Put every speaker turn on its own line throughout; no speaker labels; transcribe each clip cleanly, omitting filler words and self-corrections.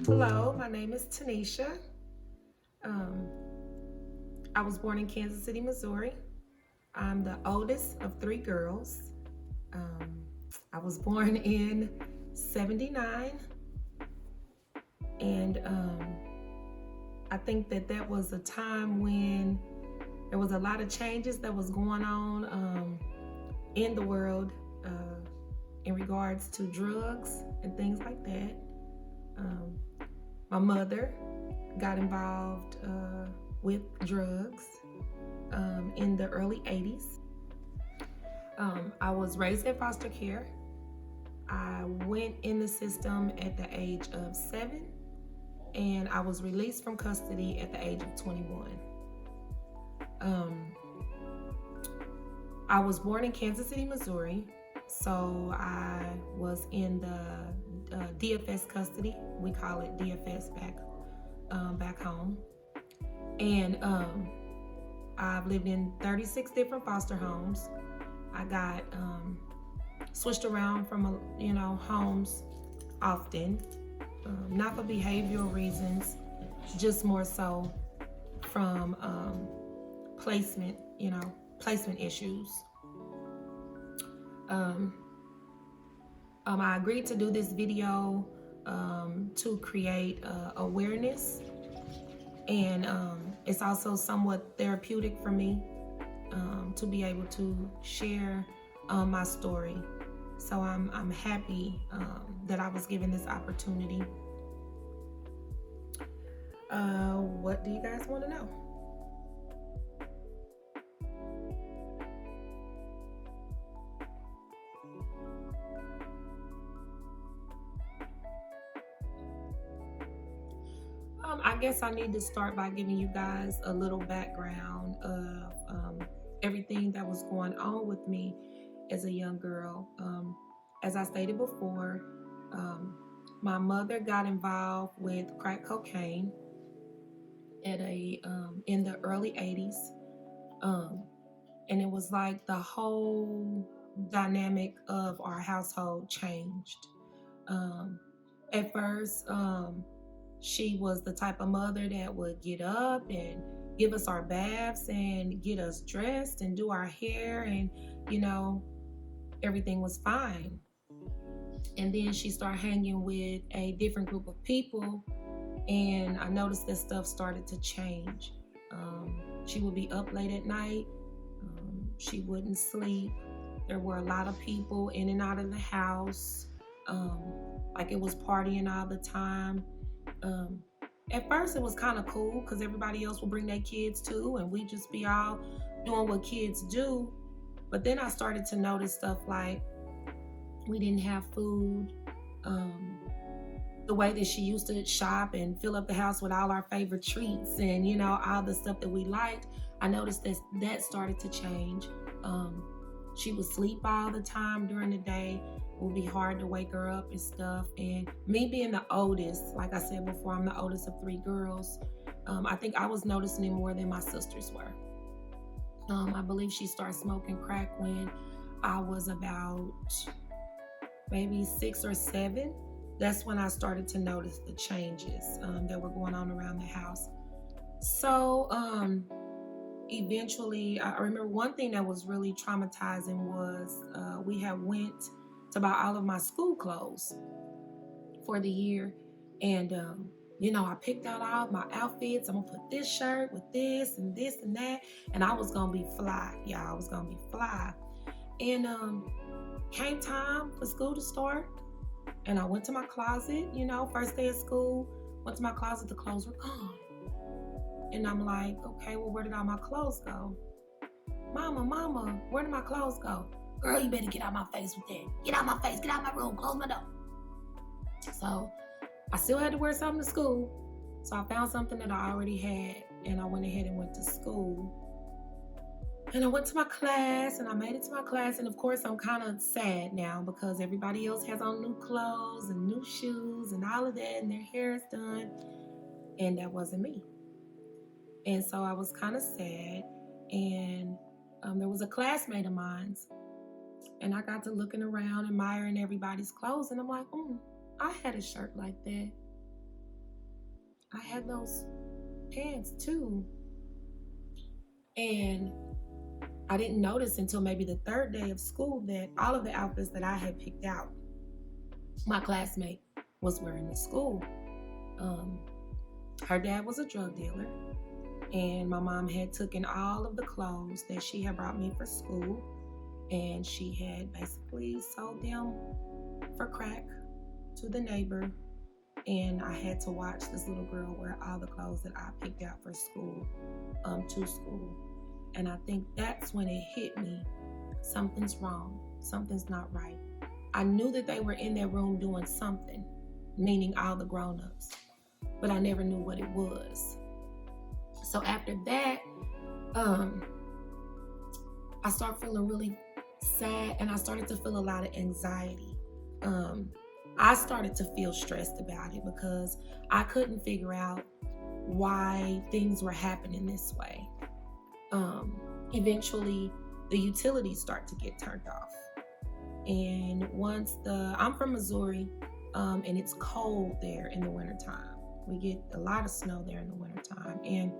Hello, my name is Tanisha. Um, I was born in Kansas City, Missouri. I'm the oldest of three girls. Um, I was born in '79, and I think that was a time when there was a lot of changes that was going on in the world in regards to drugs and things like that. Um, my mother got involved with drugs in the early '80s. I was raised in foster care. I went in the system at the age of 7, and I was released from custody at the age of 21. Um, I was born in Kansas City, Missouri, so I was in the DFS custody. We call it DFS back home, and I've lived in 36 different foster homes. I got switched around from homes often, not for behavioral reasons, just more so from placement, placement issues. Um, I agreed to do this video to create awareness, and it's also somewhat therapeutic for me to be able to share my story. So I'm happy that I was given this opportunity. What do you guys want to know? I guess I need to start by giving you guys a little background of everything that was going on with me as a young girl. As I stated before, um, my mother got involved with crack cocaine at a in the early '80s, um, and it was like the whole dynamic of our household changed. Um, at first, she was the type of mother that would get up and give us our baths and get us dressed and do our hair, and you know everything was fine. And then she started hanging with a different group of people, and I noticed that stuff started to change. She would be up late at night. She wouldn't sleep. There were a lot of people in and out of the house. um, like it was partying all the time. um, at first it was kind of cool because everybody else would bring their kids too, and we just be all doing what kids do. But then I started to notice stuff like we didn't have food. um, the way that she used to shop and fill up the house with all our favorite treats and all the stuff that we liked, I noticed that started to change. um, she would sleep all the time during the day. It would be hard to wake her up and stuff. And me being the oldest, like I said before, I'm the oldest of three girls. I think I was noticing it more than my sisters were. I believe she started smoking crack when I was about maybe 6 or 7. That's when I started to notice the changes that were going on around the house. So eventually, I remember one thing that was really traumatizing was we had went to buy all of my school clothes for the year, and I picked out all my outfits. I'm gonna put this shirt with this and this and that, and I was gonna be fly, y'all. I was gonna be fly. And came time for school to start, and I went to my closet. First day of school, went to my closet. The clothes were gone, and I'm like, okay, well, where did all my clothes go? Mama, where did my clothes go? Girl, you better get out my face with that. Get out my face. Get out my room. Close my door. So I still had to wear something to school. So I found something that I already had, and I went ahead and went to school. And I went to my class, and I made it to my class. And of course, I'm kind of sad now because everybody else has on new clothes and new shoes and all of that, and their hair is done. And that wasn't me. And so I was kind of sad. And there was a classmate of mine's, and I got to looking around, admiring everybody's clothes. And I'm like, I had a shirt like that. I had those pants too. And I didn't notice until maybe the third day of school that all of the outfits that I had picked out, my classmate was wearing to school. Um, her dad was a drug dealer, and my mom had taken all of the clothes that she had brought me for school, and she had basically sold them for crack to the neighbor. And I had to watch this little girl wear all the clothes that I picked out for school to school. And I think that's when it hit me. Something's wrong. Something's not right. I knew that they were in that room doing something, meaning all the grown-ups, but I never knew what it was. So after that, I started feeling really sad, and I started to feel a lot of anxiety. I started to feel stressed about it because I couldn't figure out why things were happening this way. Eventually, the utilities start to get turned off. And I'm from Missouri, and it's cold there in the wintertime. We get a lot of snow there in the wintertime. And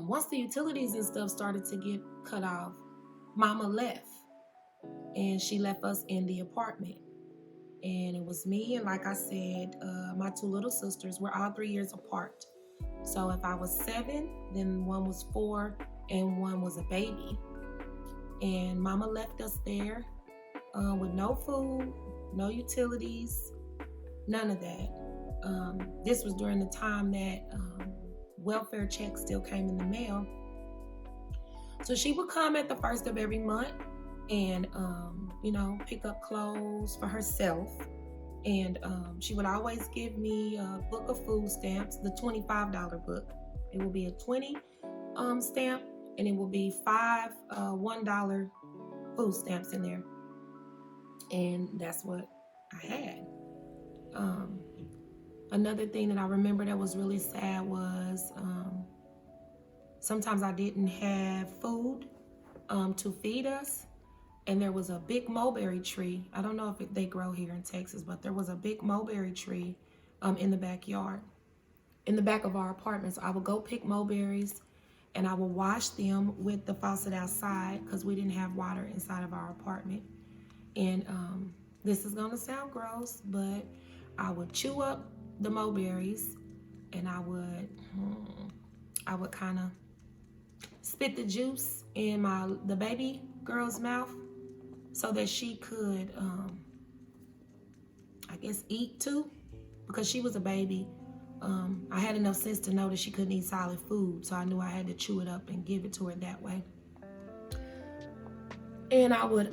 once the utilities and stuff started to get cut off, Mama left. And she left us in the apartment. And it was me, and like I said, my two little sisters. We're all 3 years apart. So if I was 7, then one was 4, and one was a baby. And Mama left us there with no food, no utilities, none of that. This was during the time that welfare checks still came in the mail. So she would come at the first of every month and, pick up clothes for herself. And she would always give me a book of food stamps, the $25 book. It will be a 20 stamp, and it will be 5 $1 food stamps in there. And that's what I had. Another thing that I remember that was really sad was sometimes I didn't have food to feed us. And there was a big mulberry tree. I don't know if they grow here in Texas, but there was a big mulberry tree in the backyard, in the back of our apartment. So I would go pick mulberries, and I would wash them with the faucet outside because we didn't have water inside of our apartment. And this is gonna sound gross, but I would chew up the mulberries, and I would kind of spit the juice in the baby girl's mouth, so that she could, eat too, because she was a baby. I had enough sense to know that she couldn't eat solid food, so I knew I had to chew it up and give it to her that way. And I would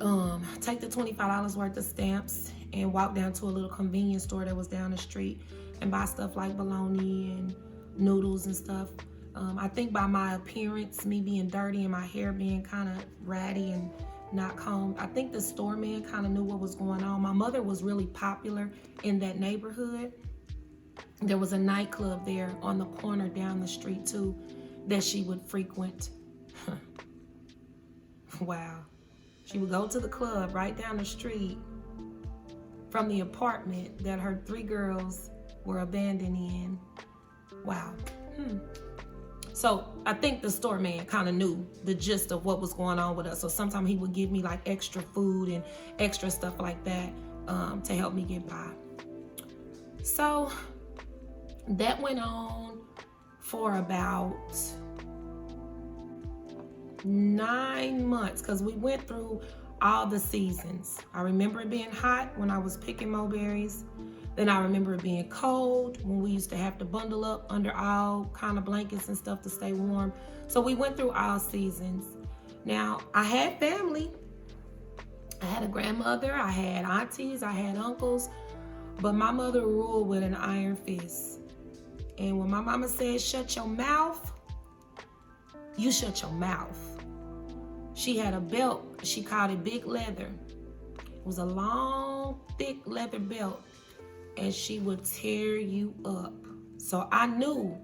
take the $25 worth of stamps and walk down to a little convenience store that was down the street and buy stuff like bologna and noodles and stuff. I think by my appearance, me being dirty and my hair being kind of ratty and not combed, I think the store man kind of knew what was going on. My mother was really popular in that neighborhood. There was a nightclub there on the corner down the street too that she would frequent. Wow. She would go to the club right down the street from the apartment that her 3 girls were abandoned in. Wow. So I think the store man kind of knew the gist of what was going on with us. So sometimes he would give me like extra food and extra stuff like that to help me get by. So that went on for about 9 months because we went through all the seasons. I remember it being hot when I was picking mulberries. Then I remember it being cold when we used to have to bundle up under all kind of blankets and stuff to stay warm. So we went through all seasons. Now, I had family. I had a grandmother, I had aunties, I had uncles, but my mother ruled with an iron fist. And when my mama said, shut your mouth, you shut your mouth. She had a belt, she called it big leather. It was a long, thick leather belt. And she would tear you up. So I knew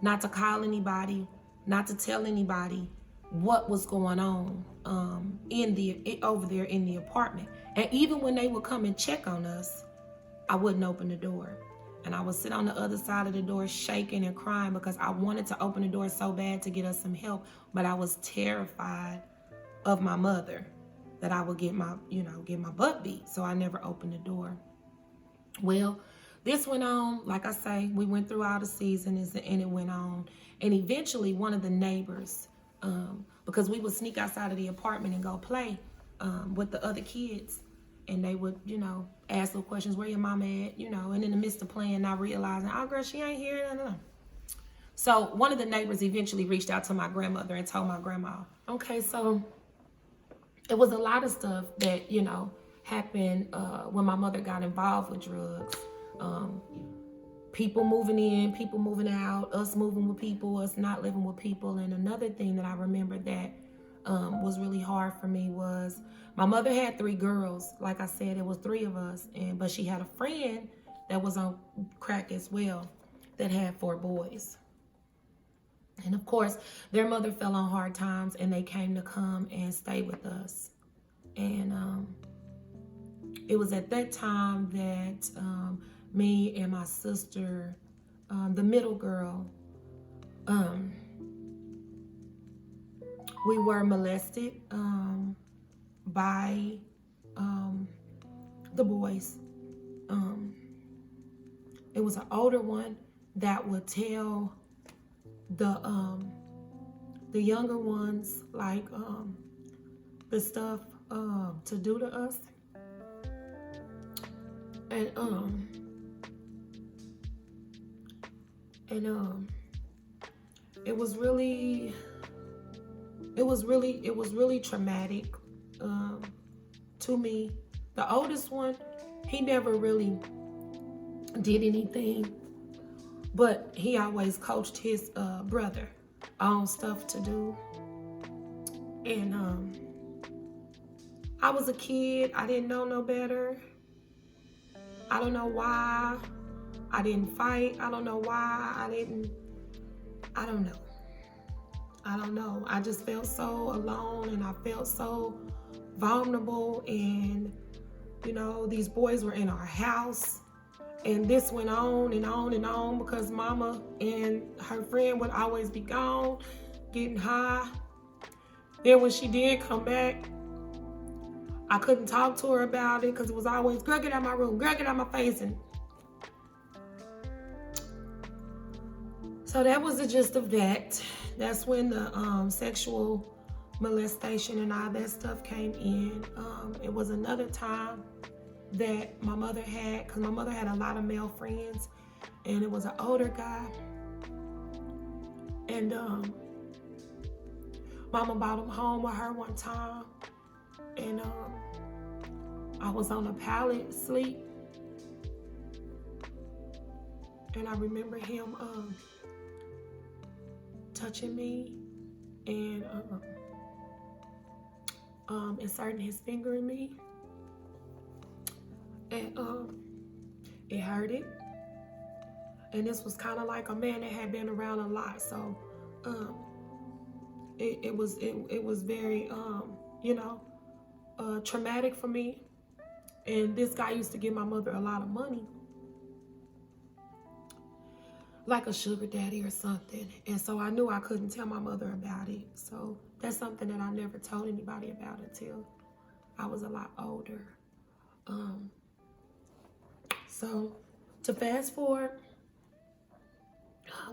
not to call anybody, not to tell anybody what was going on over there in the apartment. And even when they would come and check on us, I wouldn't open the door And I would sit on the other side of the door shaking and crying because I wanted to open the door so bad to get us some help, but I was terrified of my mother, that I would get my butt beat. So I never opened the door. Well, this went on, like I say, we went through all the seasons and it went on. And eventually one of the neighbors, because we would sneak outside of the apartment and go play with the other kids. And they would, ask little questions, where your mama at, and in the midst of playing, not realizing, oh girl, she ain't here. No. So one of the neighbors eventually reached out to my grandmother and told my grandma, okay, so it was a lot of stuff that, happened when my mother got involved with drugs. People moving in, people moving out, us moving with people, us not living with people. And another thing that I remember that was really hard for me was my mother had 3 girls. Like I said, it was 3 of us, but she had a friend that was on crack as well that had 4 boys. And of course, their mother fell on hard times and they came to come and stay with us. And it was at that time that me and my sister, the middle girl, we were molested by the boys. It was an older one that would tell the younger ones like the stuff to do to us. And it was really traumatic to me. The oldest one, he never really did anything, but he always coached his brother on stuff to do. And I was a kid. I didn't know no better. I don't know why I didn't fight. I don't know why I don't know. I just felt so alone and I felt so vulnerable. And, these boys were in our house. And this went on and on and on because mama and her friend would always be gone, getting high. Then when she did come back, I couldn't talk to her about it because it was always, girl, get out of my room, girl, get out of my face. And so that was the gist of that. That's when the sexual molestation and all that stuff came in. It was another time that my mother had, because my mother had a lot of male friends, and it was an older guy. And mama brought him home with her one time, and I was on a pallet asleep, and I remember him touching me and inserting his finger in me, and it hurted. And this was kind of like a man that had been around a lot, so it was very traumatic for me. And this guy used to give my mother a lot of money, like a sugar daddy or something. And so I knew I couldn't tell my mother about it. So that's something that I never told anybody about until I was a lot older. So to fast forward,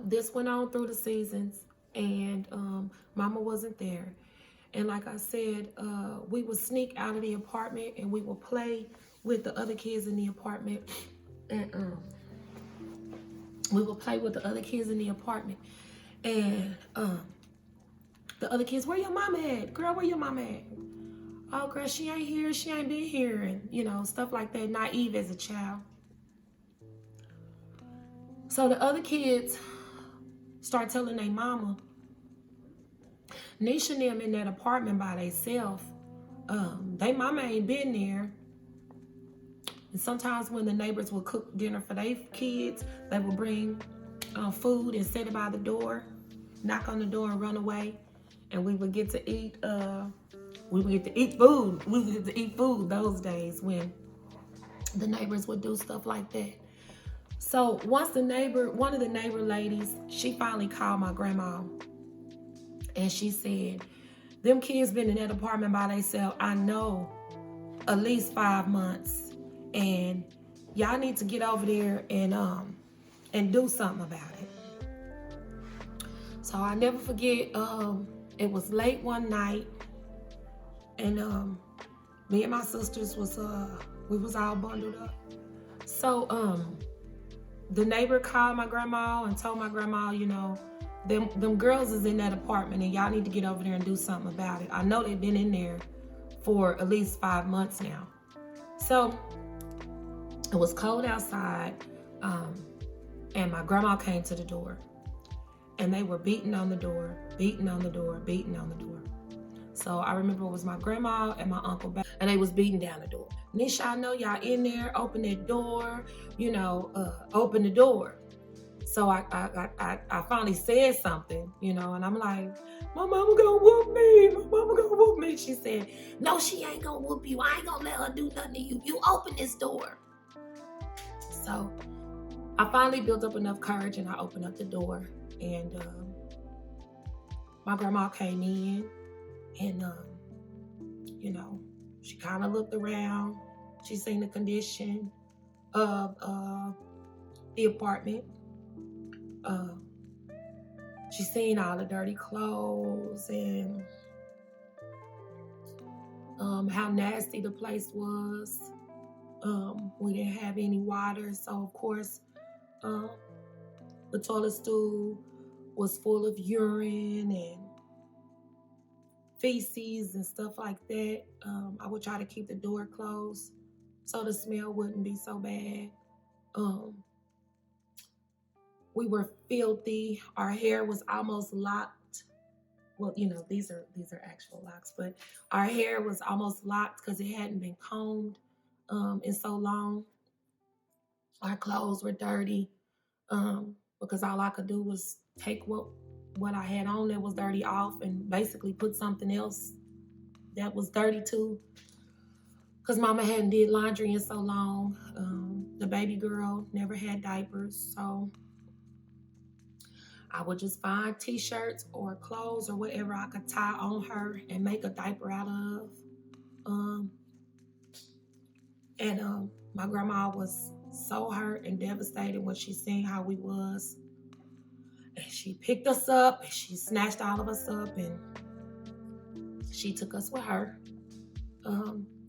this went on through the seasons, and mama wasn't there. And like I said, we would sneak out of the apartment and we would play with the other kids in the apartment. And we would play with the other kids in the apartment. And the other kids, where your mama at? Girl, where your mama at? Oh, girl, she ain't here. She ain't been here. And, stuff like that. Naive as a child. So the other kids start telling their mama, Nisha and them in that apartment by themselves. They mama ain't been there. And sometimes when the neighbors would cook dinner for their kids, they would bring food and set it by the door, knock on the door and run away. And we would get to eat food. We would get to eat food those days when the neighbors would do stuff like that. So once one of the neighbor ladies, she finally called my grandma, and she said, them kids been in that apartment by themselves, I know, at least 5 months. And y'all need to get over there and do something about it. So I never forget, it was late one night, and me and my sisters was we was all bundled up. So the neighbor called my grandma and told my grandma, them girls is in that apartment and y'all need to get over there and do something about it. I know they've been in there for at least 5 months now. So it was cold outside, and my grandma came to the door, and they were beating on the door, beating on the door, beating on the door. So I remember it was my grandma and my uncle back, and they was beating down the door. Nisha, I know y'all in there, open that door, open the door. So I finally said something, and I'm like, my mama gonna whoop me, my mama gonna whoop me. She said, no, she ain't gonna whoop you. I ain't gonna let her do nothing to you. You open this door. So I finally built up enough courage, and I opened up the door, and my grandma came in, and she kind of looked around. She seen the condition of the apartment. She seen all the dirty clothes and how nasty the place was. We didn't have any water, so of course the toilet stool was full of urine and feces and stuff like that. I would try to keep the door closed so the smell wouldn't be so bad. We were filthy. Our hair was almost locked. Well, these are actual locks, but our hair was almost locked because it hadn't been combed in so long. Our clothes were dirty because all I could do was take what I had on that was dirty off and basically put something else that was dirty too, because mama hadn't did laundry in so long. The baby girl never had diapers, so I would just find t-shirts or clothes or whatever I could tie on her and make a diaper out of. My grandma was so hurt and devastated when she seen how we was. And she picked us up and she snatched all of us up and she took us with her.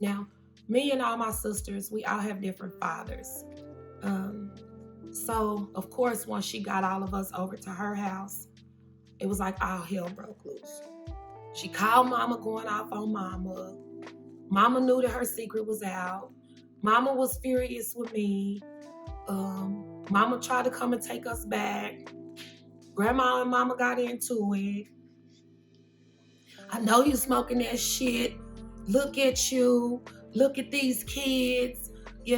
Now, me and all my sisters, we all have different fathers. So, of course, once she got all of us over to her house, it was like all hell broke loose. She called mama going off on mama. Mama knew that her secret was out. Mama was furious with me. Mama tried to come and take us back. Grandma and mama got into it. I know you smoking that shit. Look at you. Look at these kids. You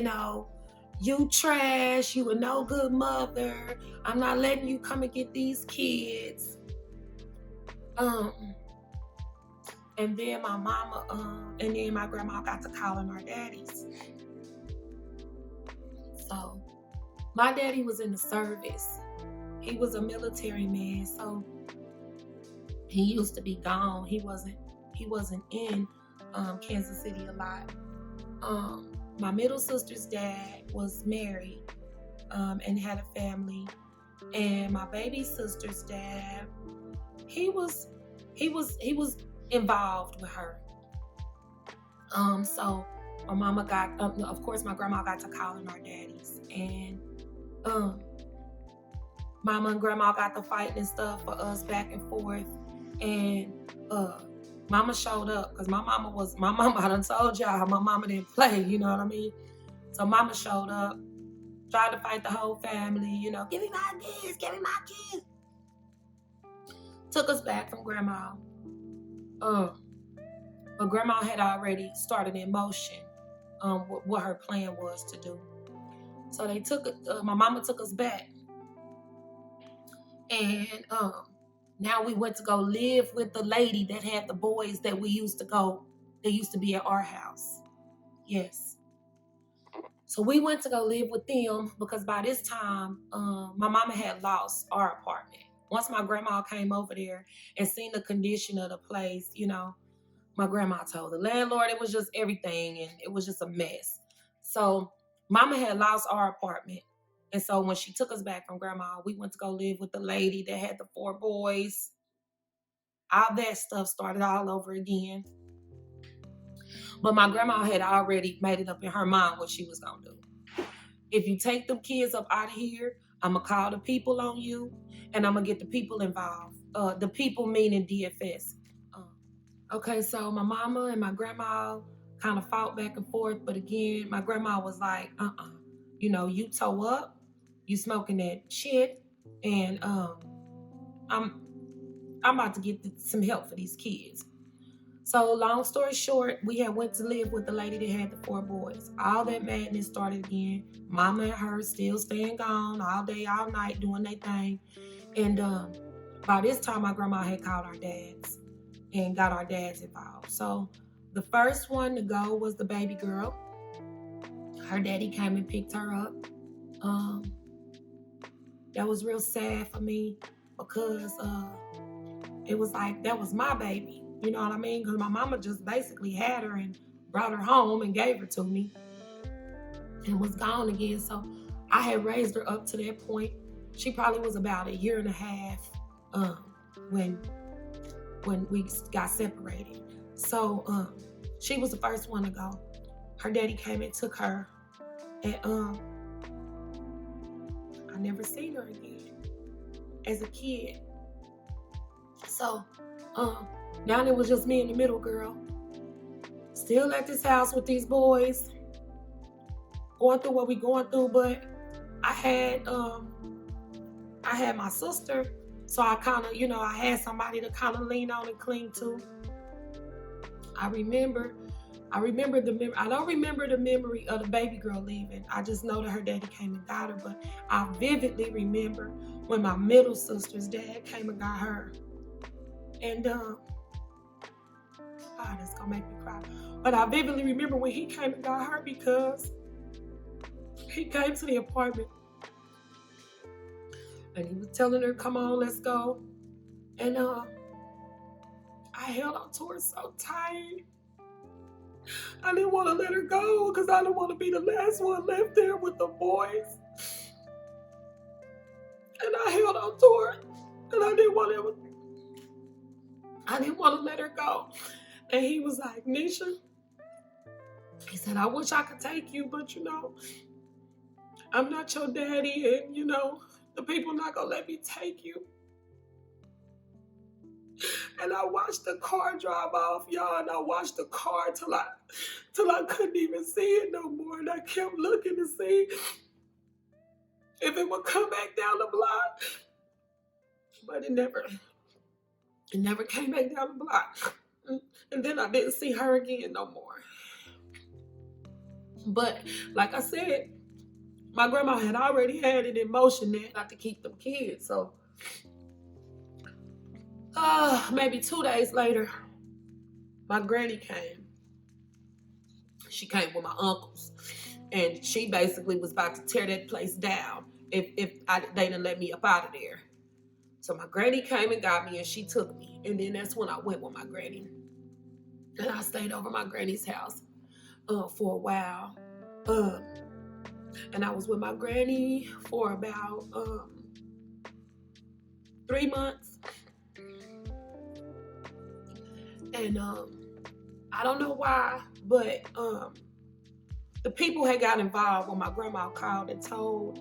trash. You a no good mother. I'm not letting you come and get these kids. And then my mama, and then my grandma got to calling our daddies. So my daddy was in the service. He was a military man, so he used to be gone. He wasn't in Kansas City a lot. My middle sister's dad was married and had a family, and my baby sister's dad, he was involved with her. So my mama got, of course, my grandma got to calling our daddies, and mama and grandma got to fighting and stuff for us back and forth, and mama showed up because my mama, I done told y'all, my mama didn't play, you know what I mean? So mama showed up, tried to fight the whole family, give me my kids, give me my kids. Took us back from grandma. But grandma had already started in motion what her plan was to do. So they my mama took us back. And now we went to go live with the lady that had the boys that they used to be at our house. Yes. So we went to go live with them because by this time, my mama had lost our apartment. Once my grandma came over there and seen the condition of the place, my grandma told the landlord it was just everything and it was just a mess. So mama had lost our apartment. And so when she took us back from grandma, we went to go live with the lady that had the 4 boys. All that stuff started all over again. But my grandma had already made it up in her mind what she was going to do. If you take them kids up out of here, I'm going to call the people on you and I'm going to get the people involved. The people meaning DFS. Okay, so my mama and my grandma kind of fought back and forth. But again, my grandma was like, you toe up, you smoking that shit. And I'm about to get some help for these kids. So long story short, we had went to live with the lady that had the 4 boys. All that madness started again. Mama and her still staying gone all day, all night, doing their thing. And by this time, my grandma had called our dads and got our dads involved. So the first one to go was the baby girl. Her daddy came and picked her up. That was real sad for me because it was like, that was my baby. You know what I mean? Because my mama just basically had her and brought her home and gave her to me and was gone again. So I had raised her up to that point. She probably was about a year and a half when we got separated. So she was the first one to go. Her daddy came and took her. And I never seen her again as a kid. So now it was just me and the middle girl. Still at this house with these boys. Going through what we going through, but I had my sister, so I kind of, I had somebody to kind of lean on and cling to. I remember I don't remember the memory of the baby girl leaving. I just know that her daddy came and got her, but I vividly remember when my middle sister's dad came and got her. And that's gonna make me cry. But I vividly remember when he came and got her because he came to the apartment and he was telling her, "Come on, let's go." And I held on to her so tight. I didn't want to let her go because I didn't want to be the last one left there with the boys. And I held on to her, and I didn't want to let her go. And he was like, "Nisha," he said, "I wish I could take you, but I'm not your daddy, and the people not gonna let me take you." And I watched the car drive off, y'all, and I watched the car till I couldn't even see it no more. And I kept looking to see if it would come back down the block. But it never came back down the block. And then I didn't see her again no more. But like I said, my grandma had already had it in motion there not to keep them kids. So maybe 2 days later, my granny came. She came with my uncles, and she basically was about to tear that place down if they didn't let me up out of there. So my granny came and got me, and she took me. And then that's when I went with my granny. And I stayed over my granny's house for a while. And I was with my granny for about 3 months. And I don't know why, but the people had got involved when my grandma called and told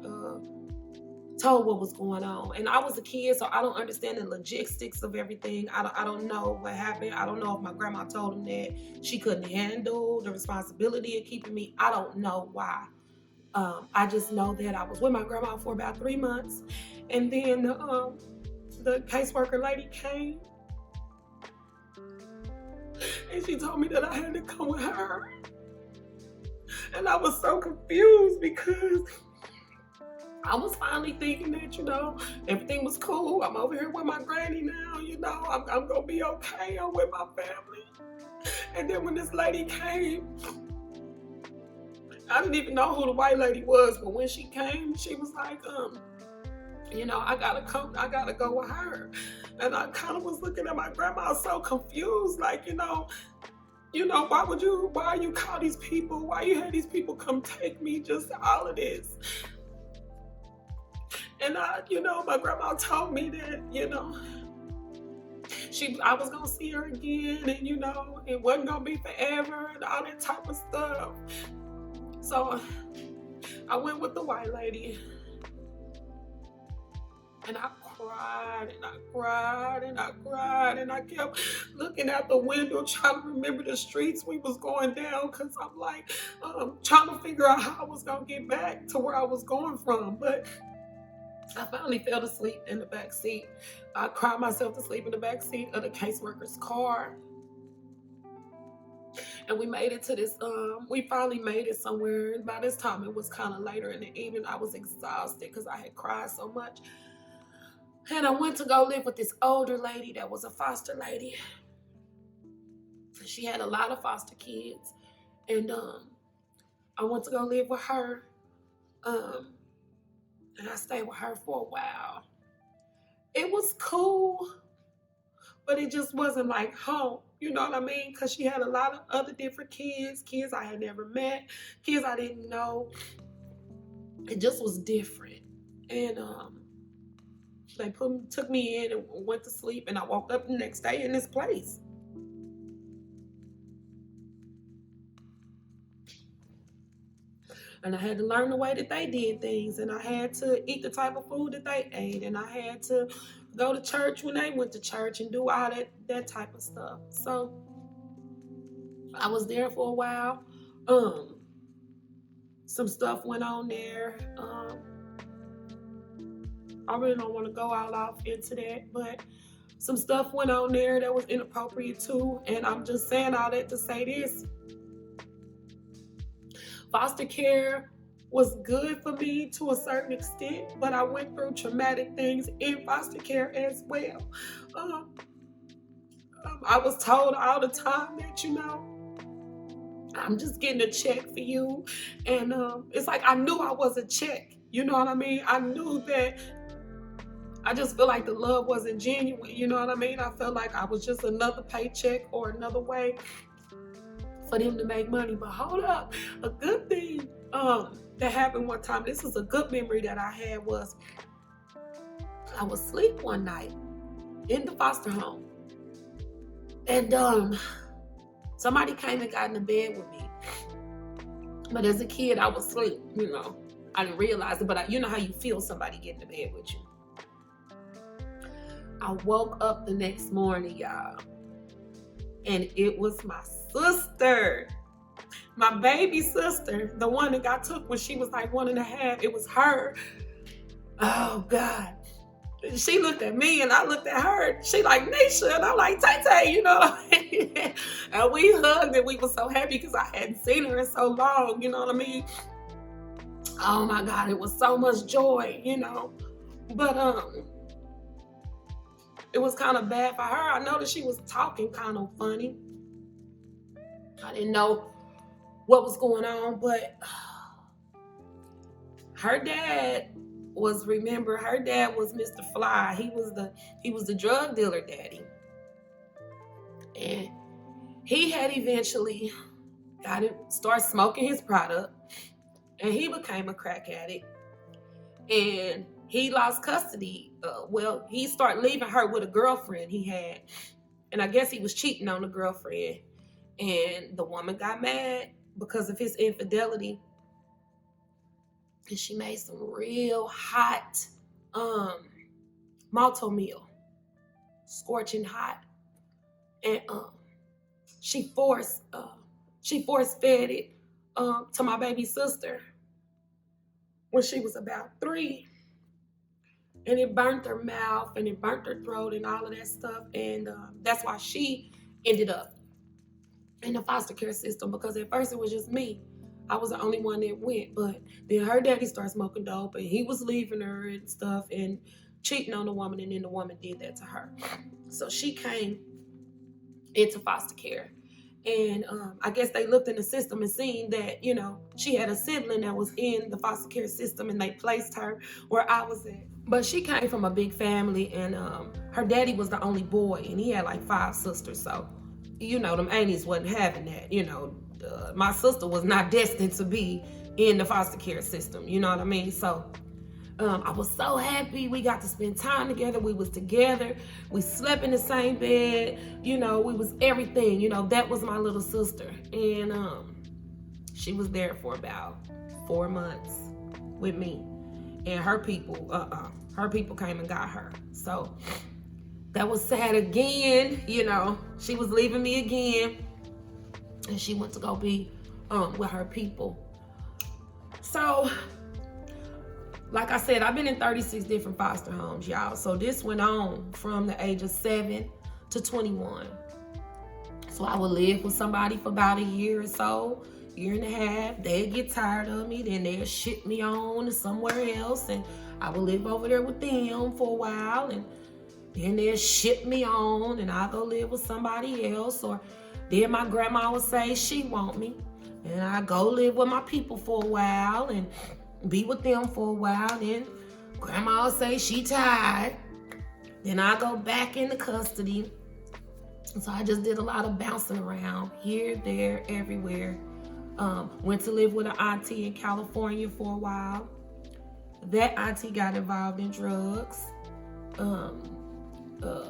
what was going on. And I was a kid, so I don't understand the logistics of everything. I don't know what happened. I don't know if my grandma told them that she couldn't handle the responsibility of keeping me. I don't know why. I just know that I was with my grandma for about 3 months. And then the caseworker lady came. And she told me that I had to come with her. And I was so confused because I was finally thinking that, everything was cool. I'm over here with my granny now, I'm going to be okay. I'm with my family. And then when this lady came, I didn't even know who the white lady was, but when she came, she was like, I gotta come, I gotta go with her. And I kind of was looking at my grandma so confused, like, why you call these people? Why you had these people come take me? Just all of this. And my grandma told me that, I was gonna see her again, and it wasn't gonna be forever and all that type of stuff. So I went with the white lady, and I cried and I cried and I cried, and I kept looking out the window trying to remember the streets we was going down, because I'm like trying to figure out how I was gonna get back to where I was going from. But I finally fell asleep in the back seat. I cried myself to sleep in the back seat of the caseworker's car. And we made it to this, we finally made it somewhere. And by this time, it was kind of later in the evening. I was exhausted because I had cried so much. And I went to go live with this older lady that was a foster lady. She had a lot of foster kids. And I went to go live with her. And I stayed with her for a while. It was cool, but it just wasn't like home. You know what I mean? Because she had a lot of other different kids I had never met, kids I didn't know. It just was different. And they took me in and went to sleep, and I woke up the next day in this place. And I had to learn the way that they did things, and I had to eat the type of food that they ate, and I had to go to church when they went to church and do all that type of stuff. So I was there for a while. Some stuff went on there. I really don't want to go all off into that, but some stuff went on there that was inappropriate too. And I'm just saying all that to say this. Foster care was good for me to a certain extent, but I went through traumatic things in foster care as well. I was told all the time that, I'm just getting a check for you. And it's like I knew I was a check. You know what I mean? I knew that. I just feel like the love wasn't genuine. You know what I mean? I felt like I was just another paycheck or another way for them to make money. But hold up, a good thing that happened one time, this is a good memory that I had, was I was asleep one night in the foster home, and somebody came and got in the bed with me. But as a kid, I was asleep, I didn't realize it, but you know how you feel somebody get in the bed with you. I woke up the next morning, y'all, and it was my sister, my baby sister, the one that got took when she was like 1.5. It was her. Oh God. She looked at me and I looked at her. She like, Nisha, and I'm like, Tay, And we hugged and we were so happy because I hadn't seen her in so long, you know what I mean? Oh my God, it was so much joy, But it was kind of bad for her. I noticed she was talking kind of funny. I didn't know what was going on, but her dad was Mr. Fly. He was the drug dealer daddy. And he had eventually started smoking his product, and he became a crack addict. And he lost custody. He started leaving her with a girlfriend he had. And I guess he was cheating on the girlfriend. And the woman got mad because of his infidelity. And she made some real hot malto meal. Scorching hot. And she force fed it to my baby sister when she was about 3. And it burnt her mouth and it burnt her throat and all of that stuff. And that's why she ended up in the foster care system, because at first it was just me. I was the only one that went. But then her daddy started smoking dope, and he was leaving her and stuff and cheating on the woman, and then the woman did that to her. So she came into foster care. And I guess they looked in the system and seen that, she had a sibling that was in the foster care system, and they placed her where I was at. But she came from a big family, and her daddy was the only boy, and he had like 5 sisters. So, them aunties wasn't having that. My sister was not destined to be in the foster care system. You know what I mean? So, I was so happy. We got to spend time together. We was together. We slept in the same bed. We was everything. That was my little sister. And she was there for about 4 months with me. And her people came and got her. So that was sad again. She was leaving me again. And she went to go be with her people. So, like I said, I've been in 36 different foster homes, y'all. So this went on from the age of 7 to 21. So I would live with somebody for about a year or so, year and a half. They'd get tired of me, then they'd ship me on to somewhere else, and I would live over there with them for a while, and then they'd ship me on, and I'd go live with somebody else. Or then my grandma would say she want me, and I'd go live with my people for a while, and be with them for a while. Then grandma will say she tired. Then I go back into custody. So I just did a lot of bouncing around here, there, everywhere. Went to live with an auntie in California for a while. That auntie got involved in drugs.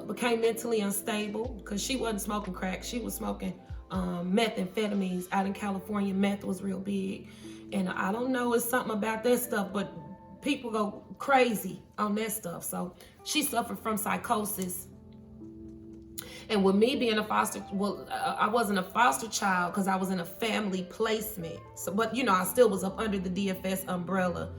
Became mentally unstable because she wasn't smoking crack. She was smoking methamphetamines. Out in California, meth was real big. And I don't know, it's something about that stuff, but people go crazy on that stuff. So she suffered from psychosis. And with me being I wasn't a foster child because I was in a family placement. So, but I still was up under the DFS umbrella.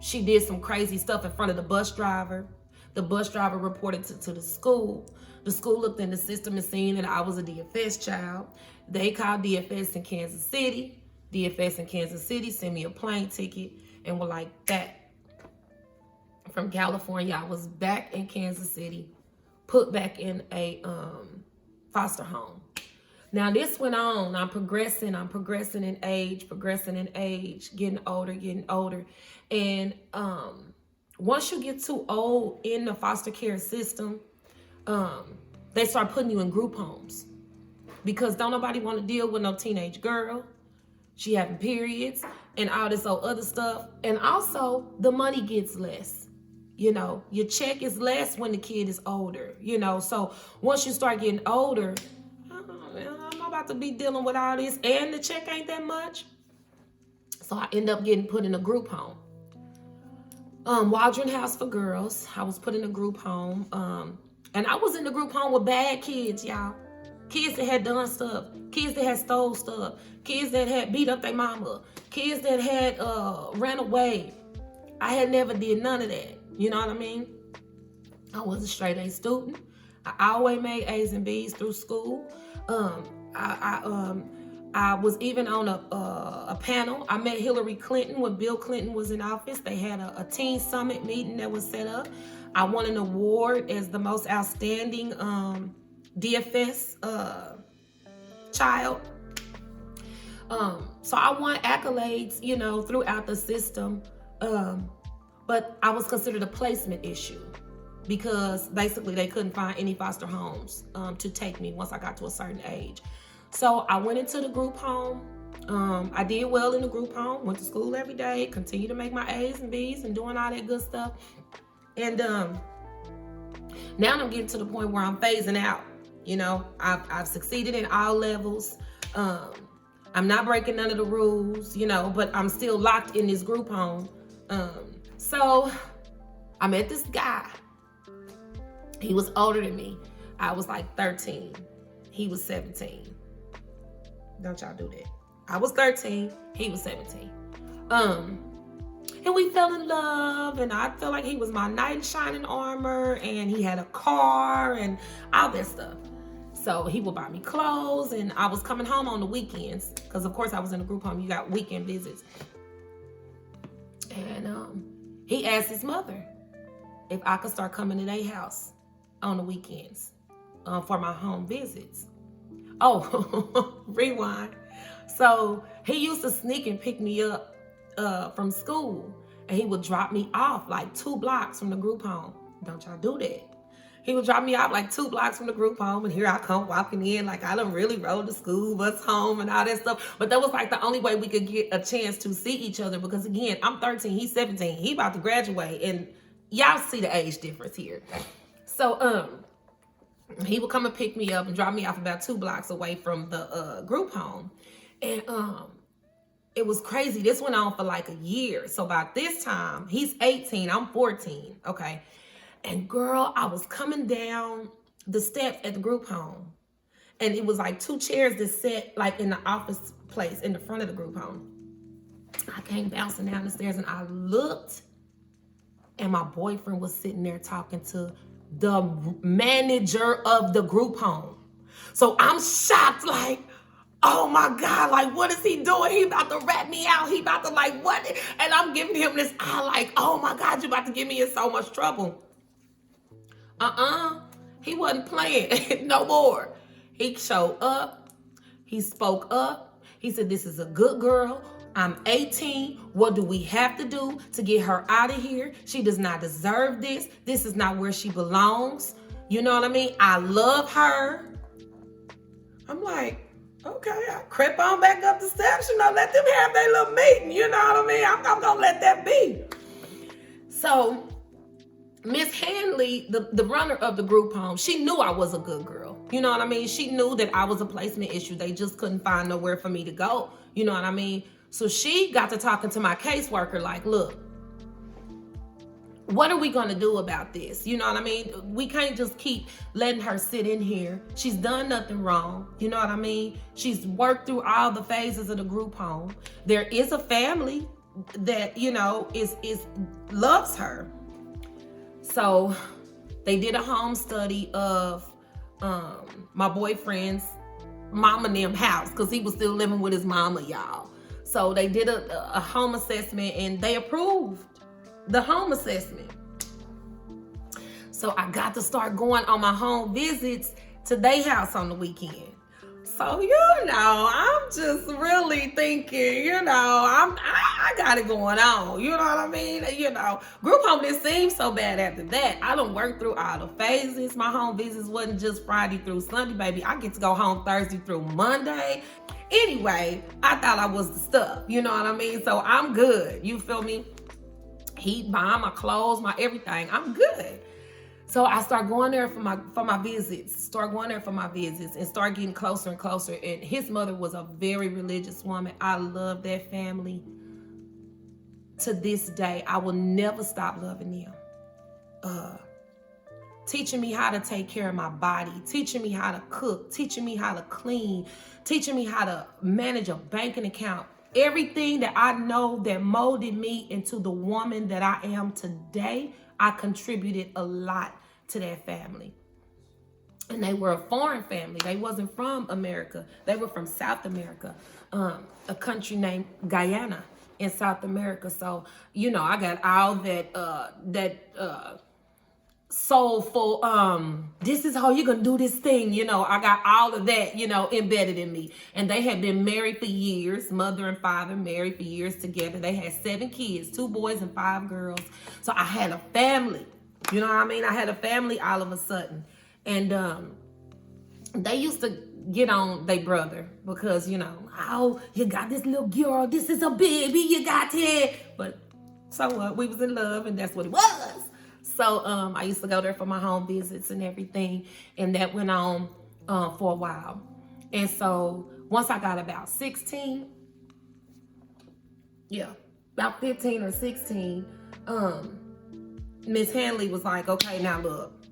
She did some crazy stuff in front of the bus driver. The bus driver reported to the school. The school looked in the system and seen that I was a DFS child. They called DFS in Kansas City. DFS in Kansas City sent me a plane ticket and were like that. From California, I was back in Kansas City, put back in a foster home. Now this went on. I'm progressing in age, getting older. And once you get too old in the foster care system, they start putting you in group homes because don't nobody want to deal with no teenage girl. She having periods and all this old other stuff. And also the money gets less. Your check is less when the kid is older, So once you start getting older, I'm about to be dealing with all this and the check ain't that much. So I end up getting put in a group home. Waldron House for Girls. I was put in a group home. And I was in the group home with bad kids, y'all. Kids that had done stuff. Kids that had stole stuff. Kids that had beat up their mama. Kids that had ran away. I had never did none of that. You know what I mean? I was a straight A student. I always made A's and B's through school. I was even on a panel. I met Hillary Clinton when Bill Clinton was in office. They had a teen summit meeting that was set up. I won an award as the most outstanding DFS child. So I won accolades, throughout the system. But I was considered a placement issue because basically they couldn't find any foster homes to take me once I got to a certain age. So I went into the group home. I did well in the group home, went to school every day, continued to make my A's and B's and doing all that good stuff. And now I'm getting to the point where I'm phasing out. I've succeeded in all levels. I'm not breaking none of the rules, but I'm still locked in this group home. So I met this guy. He was older than me. I was like 13. He was 17. Don't y'all do that. I was 13. He was 17. And we fell in love, and I felt like he was my knight in shining armor, and he had a car and all that stuff. So he would buy me clothes, and I was coming home on the weekends because, of course, I was in a group home. You got weekend visits. And he asked his mother if I could start coming to their house on the weekends for my home visits. Oh, rewind. So he used to sneak and pick me up from school, and he would drop me off like 2 blocks from the group home. Don't y'all do that. He would drop me off like 2 blocks from the group home, and here I come walking in like I done really rode the school bus home and all that stuff. But that was like the only way we could get a chance to see each other, because again, I'm 13, he's 17, he about to graduate, and y'all see the age difference here. So he would come and pick me up and drop me off about 2 blocks away from the group home. And it was crazy. This went on for like a year. So by this time, he's 18, I'm 14, okay? And girl, I was coming down the steps at the group home, and it was like 2 chairs that sat like in the office place in the front of the group home. I came bouncing down the stairs, and I looked, and my boyfriend was sitting there talking to the manager of the group home. So I'm shocked, like, oh my God, like, what is he doing? He about to rat me out. He about to like, what? And I'm giving him this eye like, oh my God, you about to get me in so much trouble. He wasn't playing no more. He showed up. He spoke up. He said, this is a good girl. I'm 18. What do we have to do to get her out of here? She does not deserve this. This is not where she belongs. You know what I mean? I love her. I'm like, okay, I crept on back up the steps, let them have their little meeting. You know what I mean? I'm going to let that be. So Miss Hanley, the runner of the group home, she knew I was a good girl. You know what I mean? She knew that I was a placement issue. They just couldn't find nowhere for me to go. You know what I mean? So she got to talking to my caseworker like, look, what are we going to do about this? You know what I mean? We can't just keep letting her sit in here. She's done nothing wrong. You know what I mean? She's worked through all the phases of the group home. There is a family that, is loves her. So they did a home study of my boyfriend's mama and them house, because he was still living with his mama, y'all. So they did a home assessment, and they approved the home assessment. So I got to start going on my home visits to their house on the weekend. So, I'm just really thinking, I got it going on. You know what I mean? Group home didn't seem so bad after that. I done worked through all the phases. My home visits wasn't just Friday through Sunday, baby. I get to go home Thursday through Monday. Anyway, I thought I was the stuff. You know what I mean? So I'm good. You feel me? He buying my clothes, my everything. I'm good. So I start going there for my visits, and start getting closer and closer. And his mother was a very religious woman. I love that family. To this day, I will never stop loving them. Teaching me how to take care of my body, teaching me how to cook, teaching me how to clean, teaching me how to manage a banking account. Everything that I know that molded me into the woman that I am today, I contributed a lot to that family. And they were a foreign family. They wasn't from America. They were from South America, a country named Guyana in South America. So, I got all that soulful, this is how you're gonna do this thing, I got all of that, embedded in me. And they had been married for years, mother and father married for years together. They had 7 kids, 2 boys and 5 girls. So I had a family, you know what I mean? I had a family all of a sudden. And they used to get on their brother because, oh, you got this little girl, this is a baby, you got it. But so what? We was in love, and that's what it was. So I used to go there for my home visits and everything, and that went on for a while. And so once I got about 16, about 15 or 16, Miss Hanley was like, okay, now look,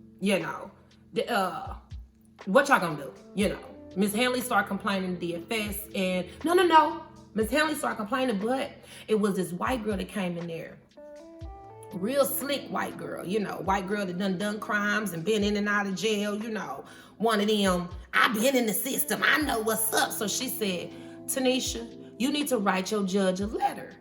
what y'all gonna do? Miss Hanley started complaining to DFS, and no. Miss Hanley started complaining, but it was this white girl that came in there. Real slick white girl, white girl that done crimes and been in and out of jail, one of them, I've been in the system, I know what's up. So she said, Tanisha, you need to write your judge a letter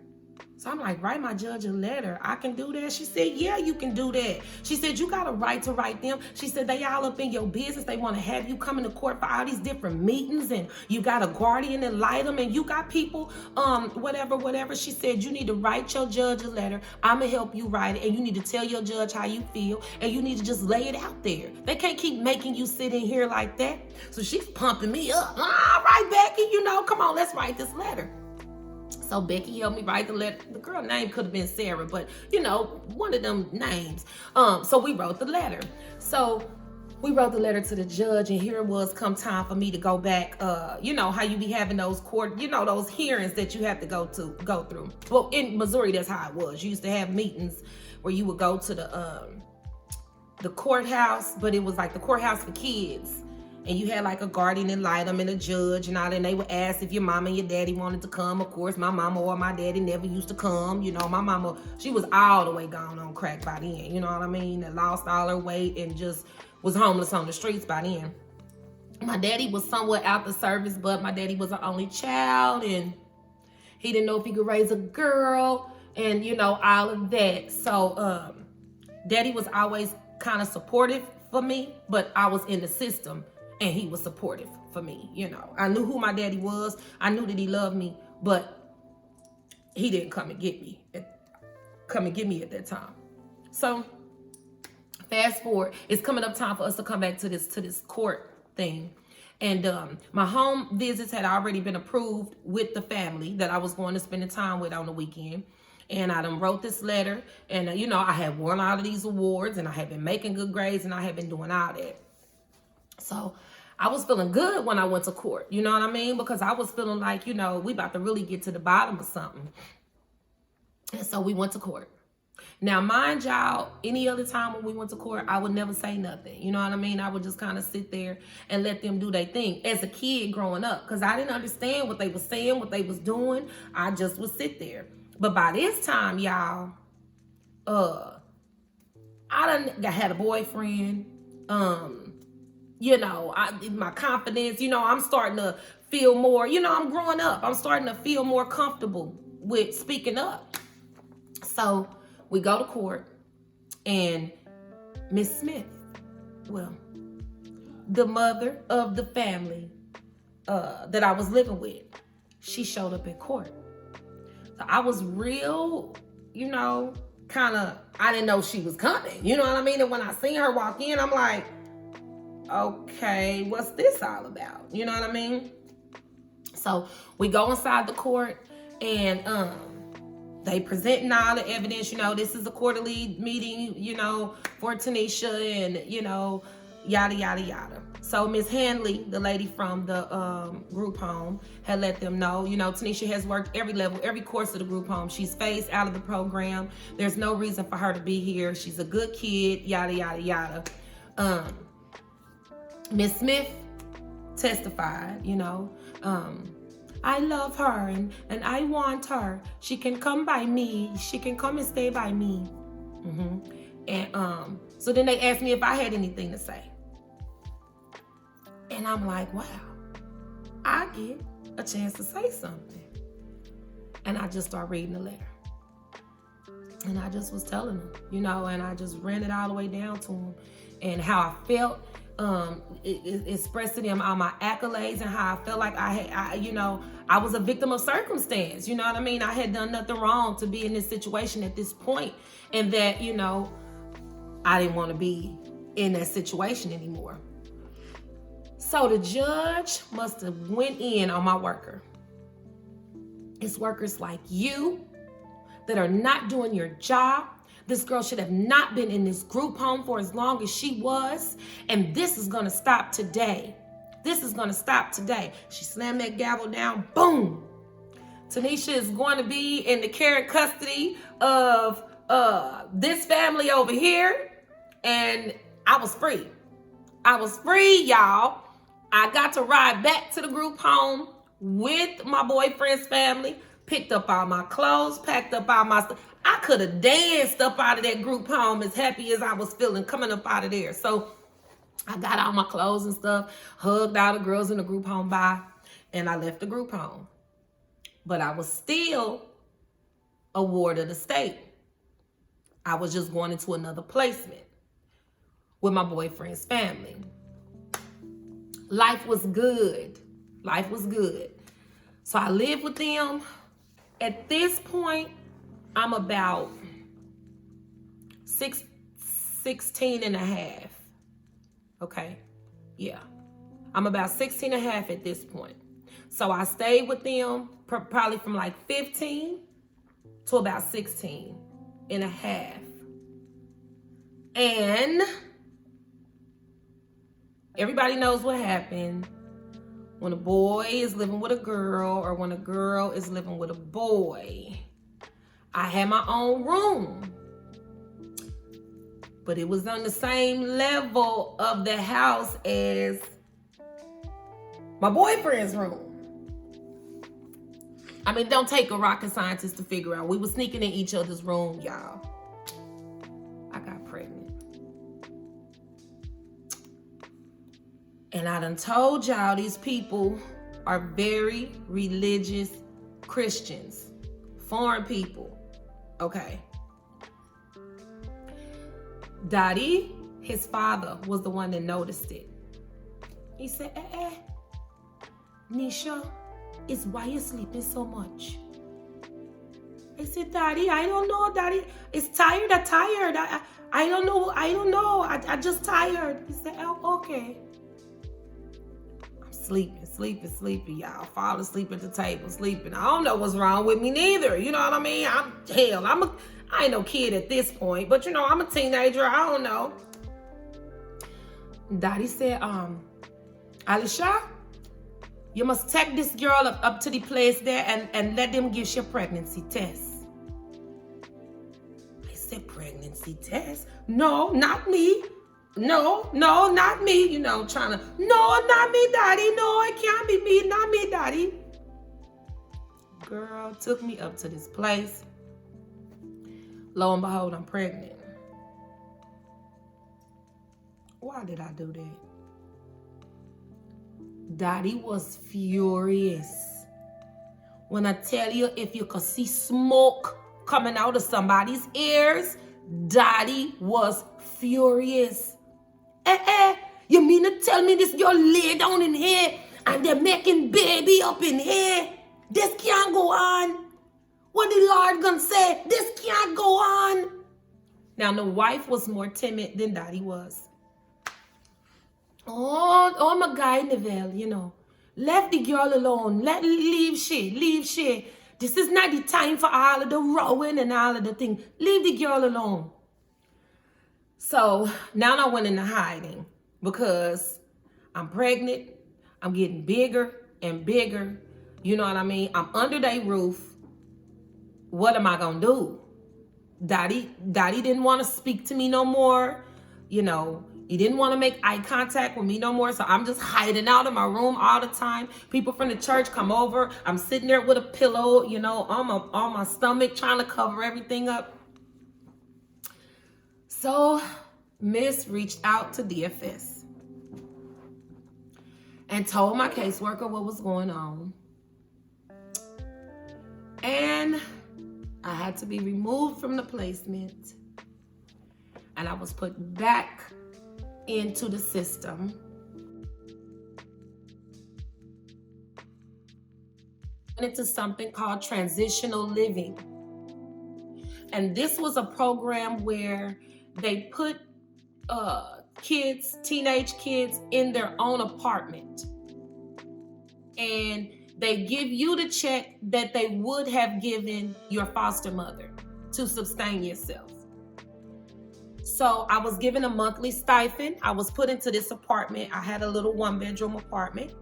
So I'm like, write my judge a letter. I can do that. She said, yeah, you can do that. She said, you got a right to write them. She said, they all up in your business. They want to have you come into court for all these different meetings, and you got a guardian and light them, and you got people, whatever. She said, you need to write your judge a letter. I'm going to help you write it, and you need to tell your judge how you feel, and you need to just lay it out there. They can't keep making you sit in here like that. So she's pumping me up. All right, Becky, come on, let's write this letter. So Becky helped me write the letter. The girl name could have been Sarah, but one of them names. So we wrote the letter. So we wrote the letter to the judge, and here it was come time for me to go back. How you be having those court, those hearings that you have to go through. Well, in Missouri, that's how it was. You used to have meetings where you would go to the courthouse, but it was like the courthouse for kids. And you had like a guardian ad litem and a judge and all that. And they would ask if your mama and your daddy wanted to come. Of course, my mama or my daddy never used to come. My mama, she was all the way gone on crack by then. You know what I mean? And lost all her weight and just was homeless on the streets by then. My daddy was somewhat out the service, but my daddy was an only child. And he didn't know if he could raise a girl and, all of that. So daddy was always kind of supportive for me, but I was in the system. And he was supportive for me, I knew who my daddy was. I knew that he loved me, but he didn't come and get me at that time. So fast forward, it's coming up time for us to come back to this court thing. And my home visits had already been approved with the family that I was going to spend the time with on the weekend. And I done wrote this letter, and I had won all of these awards, and I had been making good grades, and I had been doing all that. So I was feeling good when I went to court, you know what I mean? Because I was feeling like, we about to really get to the bottom of something. And so we went to court. Now, mind y'all, any other time when we went to court, I would never say nothing. You know what I mean? I would just kind of sit there and let them do their thing as a kid growing up, because I didn't understand what they were saying, what they was doing. I just would sit there. But by this time, y'all, I done had a boyfriend. My confidence, I'm starting to feel more, I'm growing up. I'm starting to feel more comfortable with speaking up. So we go to court, and Miss Smith, the mother of the family that I was living with, she showed up in court. So I was real, I didn't know she was coming. You know what I mean? And when I seen her walk in, I'm like, okay, what's this all about? You know what I mean? So we go inside the court, and they presenting all the evidence. This is a quarterly meeting, for Tanisha, and yada yada yada. So Miss Handley, the lady from the group home, had let them know, Tanisha has worked every level, every course of the group home. She's phased out of the program. There's no reason for her to be here. She's a good kid, yada yada yada. Miss Smith testified, I love her and I want her. She can come by me. She can come and stay by me. And so then they asked me if I had anything to say. And I'm like, wow, I get a chance to say something. And I just start reading the letter. And I just was telling them, and I just ran it all the way down to them and how I felt. Expressing them all my accolades and how I felt like I was a victim of circumstance. You know what I mean? I had done nothing wrong to be in this situation at this point, and that, I didn't want to be in that situation anymore. So the judge must have went in on my worker. It's workers like you that are not doing your job. This girl should have not been in this group home for as long as she was. And this is going to stop today. This is going to stop today. She slammed that gavel down. Boom. Tanisha is going to be in the care and custody of this family over here. And I was free. I was free, y'all. I got to ride back to the group home with my boyfriend's family, picked up all my clothes, packed up all my stuff. I could have danced up out of that group home as happy as I was feeling coming up out of there. So I got all my clothes and stuff, hugged all the girls in the group home bye, and I left the group home. But I was still a ward of the state. I was just going into another placement with my boyfriend's family. Life was good. Life was good. So I lived with them. At this point, I'm about 16 and a half. Okay, yeah. I'm about 16 and a half at this point. So I stayed with them probably from like 15 to about 16 and a half. And everybody knows what happened when a boy is living with a girl or when a girl is living with a boy. I had my own room, but it was on the same level of the house as my boyfriend's room. I mean, don't take a rocket scientist to figure out. We were sneaking in each other's room, y'all. I got pregnant. And I done told y'all these people are very religious Christians. Foreign people. Okay. Dani, his father, was the one that noticed it. He said, Nisha, it's why you're sleeping so much. I said, Daddy, I don't know, Daddy. It's tired, I'm tired. I don't know. I just tired. He said, oh, okay. I'm sleeping, y'all. Fall asleep at the table, sleeping. I don't know what's wrong with me neither. You know what I mean? I ain't no kid at this point, but I'm a teenager. I don't know. Daddy said, Alisha, you must take this girl up to the place there and let them give you a pregnancy test. I said, pregnancy test? No, not me. No, not me. No, not me, Daddy. No, it can't be me. Not me, Daddy. Girl took me up to this place. Lo and behold, I'm pregnant. Why did I do that? Daddy was furious. When I tell you, if you could see smoke coming out of somebody's ears, Daddy was furious. You mean to tell me this girl lay down in here and they're making baby up in here? This can't go on. What the Lord gonna say? This can't go on. Now, the wife was more timid than Daddy was. Oh my guy, Neville, left the girl alone. Leave shit. This is not the time for all of the rowing and all of the thing. Leave the girl alone. So now I went into hiding because I'm pregnant. I'm getting bigger and bigger. You know what I mean? I'm under their roof. What am I gonna do? Daddy didn't want to speak to me no more. He didn't want to make eye contact with me no more. So I'm just hiding out in my room all the time. People from the church come over. I'm sitting there with a pillow, on my stomach, trying to cover everything up. So Miss reached out to DFS and told my caseworker what was going on. And I had to be removed from the placement. And I was put back into the system. Into something called transitional living. And this was a program where they put teenage kids in their own apartment. And they give you the check that they would have given your foster mother to sustain yourself. So I was given a monthly stipend. I was put into this apartment. I had a little 1-bedroom apartment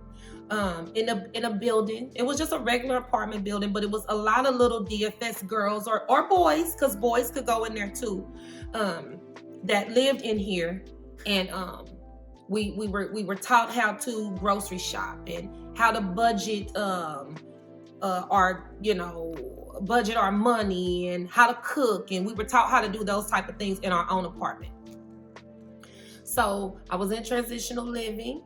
in a building. It was just a regular apartment building, but it was a lot of little DFS girls or boys, because boys could go in there too, that lived in here. And we were taught how to grocery shop and how to budget budget our money and how to cook, and we were taught how to do those type of things in our own apartment. So I was in transitional living,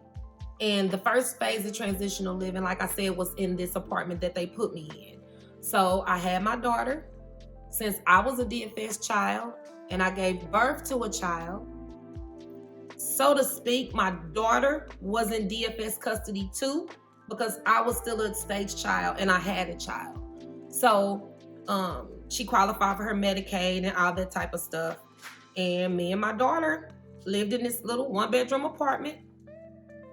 and the first phase of transitional living, like I said, was in this apartment that they put me in. So I had my daughter, since I was a DFS child and I gave birth to a child, so to speak, my daughter was in DFS custody too, because I was still a stage child and I had a child. So she qualified for her Medicaid and all that type of stuff. And me and my daughter lived in this little 1-bedroom apartment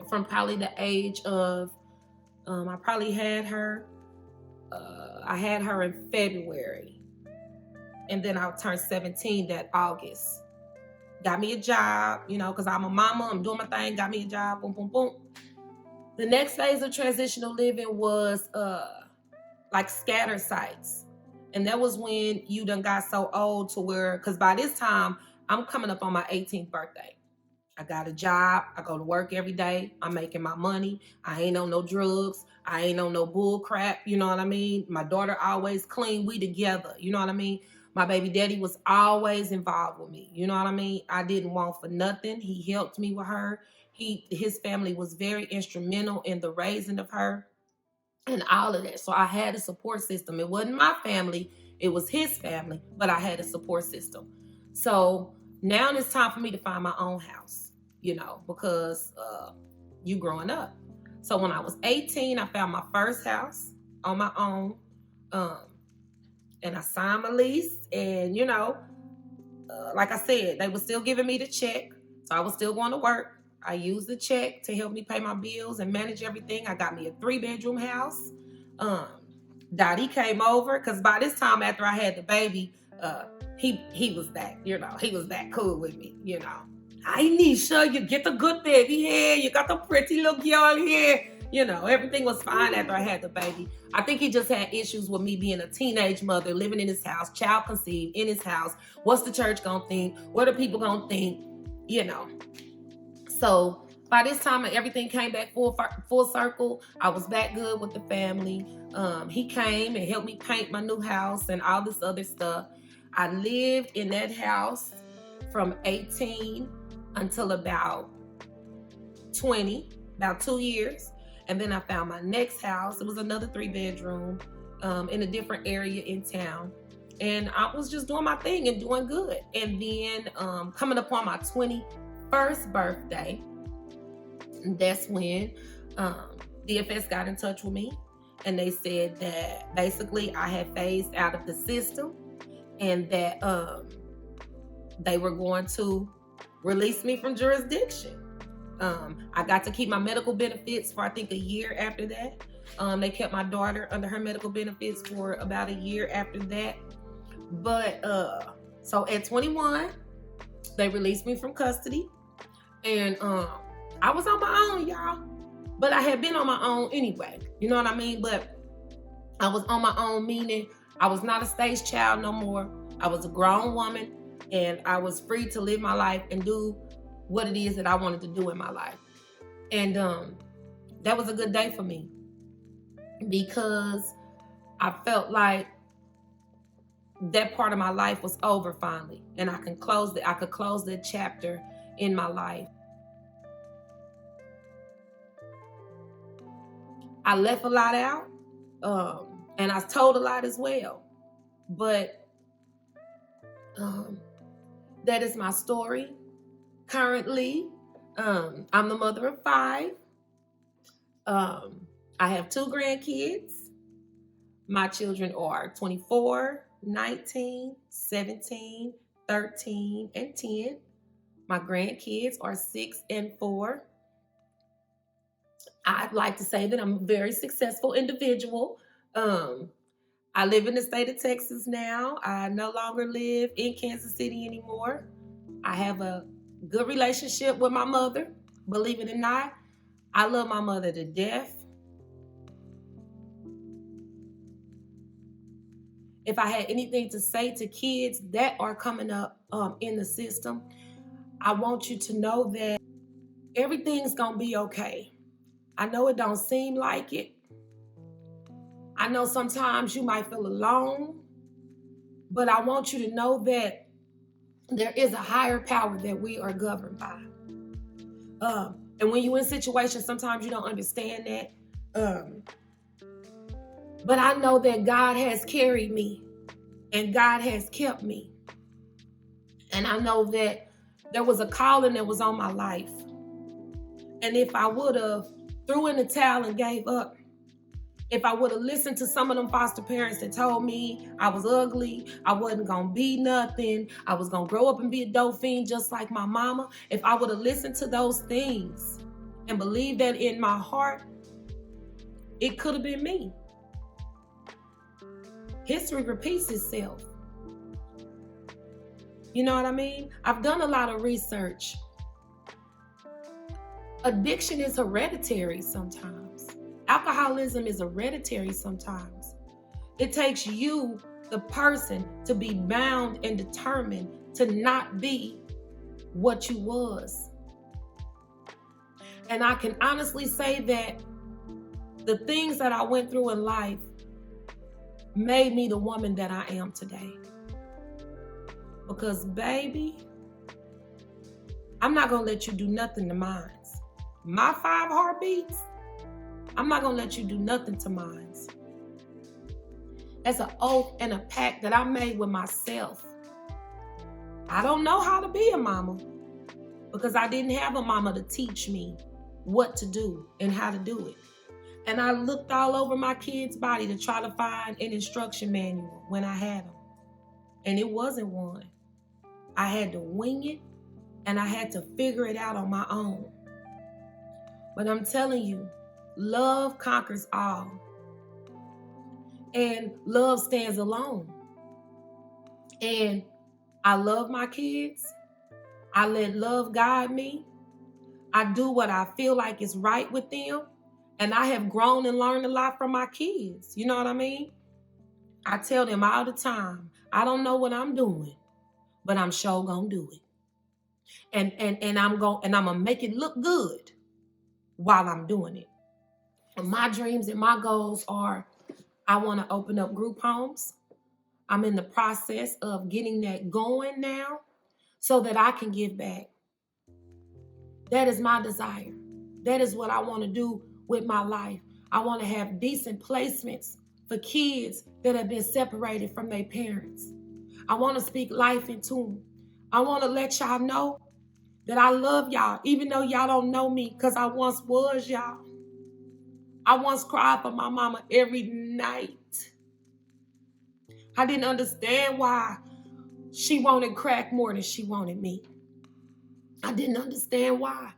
from probably the age of, I probably had her, I had her in February. And then I turned 17 that August. Got me a job, because I'm a mama, I'm doing my thing, got me a job, boom, boom, boom. The next phase of transitional living was like scatter sites. And that was when you done got so old to where, because by this time, I'm coming up on my 18th birthday. I got a job. I go to work every day. I'm making my money. I ain't on no drugs. I ain't on no bull crap. You know what I mean? My daughter always clean. We together. You know what I mean? My baby daddy was always involved with me. You know what I mean? I didn't want for nothing. He helped me with her. His family was very instrumental in the raising of her and all of that. So I had a support system. It wasn't my family. It was his family, but I had a support system. So now it's time for me to find my own house, because you growing up. So when I was 18, I found my first house on my own. And I signed my lease. And, like I said, they were still giving me the check. So I was still going to work. I used the check to help me pay my bills and manage everything. I got me a 3-bedroom house. Dani came over because by this time after I had the baby, he was that, he was that cool with me, Hi, Nisha, you get the good baby hair. You got the pretty little girl here. Everything was fine after I had the baby. I think he just had issues with me being a teenage mother, living in his house, child conceived in his house. What's the church gonna think? What are people gonna think? So by this time, everything came back full circle. I was back good with the family. He came and helped me paint my new house and all this other stuff. I lived in that house from 18 until about 20, about 2 years. And then I found my next house. It was another 3-bedroom in a different area in town. And I was just doing my thing and doing good. And then coming up on my 21st birthday, that's when DFS got in touch with me. And they said that basically I had phased out of the system and that they were going to release me from jurisdiction. I got to keep my medical benefits for I think a year after that. They kept my daughter under her medical benefits for about a year after that. But so at 21, they released me from custody. And I was on my own, y'all. But I had been on my own anyway. You know what I mean? But I was on my own, meaning I was not a stage child no more. I was a grown woman and I was free to live my life and do what it is that I wanted to do in my life. And that was a good day for me because I felt like that part of my life was over finally. And I could close that chapter in my life. I left a lot out, and I told a lot as well. But that is my story. Currently, I'm the mother of 5. I have 2 grandkids. My children are 24, 19, 17, 13, and 10. My grandkids are 6 and 4. I'd like to say that I'm a very successful individual. I live in the state of Texas now. I no longer live in Kansas City anymore. I have a good relationship with my mother. Believe it or not, I love my mother to death. If I had anything to say to kids that are coming up in the system, I want you to know that everything's gonna be okay. I know it don't seem like it. I know sometimes you might feel alone, but I want you to know that there is a higher power that we are governed by. And when you're in situations, sometimes you don't understand that. But I know that God has carried me And God has kept me. And I know that there was a calling that was on my life. And if I would have threw in the towel and gave up, if I would have listened to some of them foster parents that told me I was ugly, I wasn't going to be nothing, I was going to grow up and be a dope fiend just like my mama, if I would have listened to those things and believed that in my heart, it could have been me. History repeats itself. You know what I mean? I've done a lot of research. Addiction is hereditary sometimes. Alcoholism is hereditary sometimes. It takes you, the person, to be bound and determined to not be what you was. And I can honestly say that the things that I went through in life made me the woman that I am today. Because, baby, I'm not going to let you do nothing to mine. My 5 heartbeats, I'm not going to let you do nothing to mine. That's an oath and a pact that I made with myself. I don't know how to be a mama because I didn't have a mama to teach me what to do and how to do it. And I looked all over my kid's body to try to find an instruction manual when I had them. And it wasn't one. I had to wing it and I had to figure it out on my own. But I'm telling you, love conquers all. And love stands alone. And I love my kids. I let love guide me. I do what I feel like is right with them. And I have grown and learned a lot from my kids. You know what I mean? I tell them all the time, I don't know what I'm doing, but I'm sure gonna do it. And I'm gonna make it look good while I'm doing it. And my dreams and my goals are, I want to open up group homes. I'm in the process of getting that going now so that I can give back. That is my desire. That is what I want to do with my life. I want to have decent placements for kids that have been separated from their parents. I want to speak life into them. I want to let y'all know that I love y'all, even though y'all don't know me, because I once was y'all. I once cried for my mama every night. I didn't understand why she wanted crack more than she wanted me. I didn't understand why.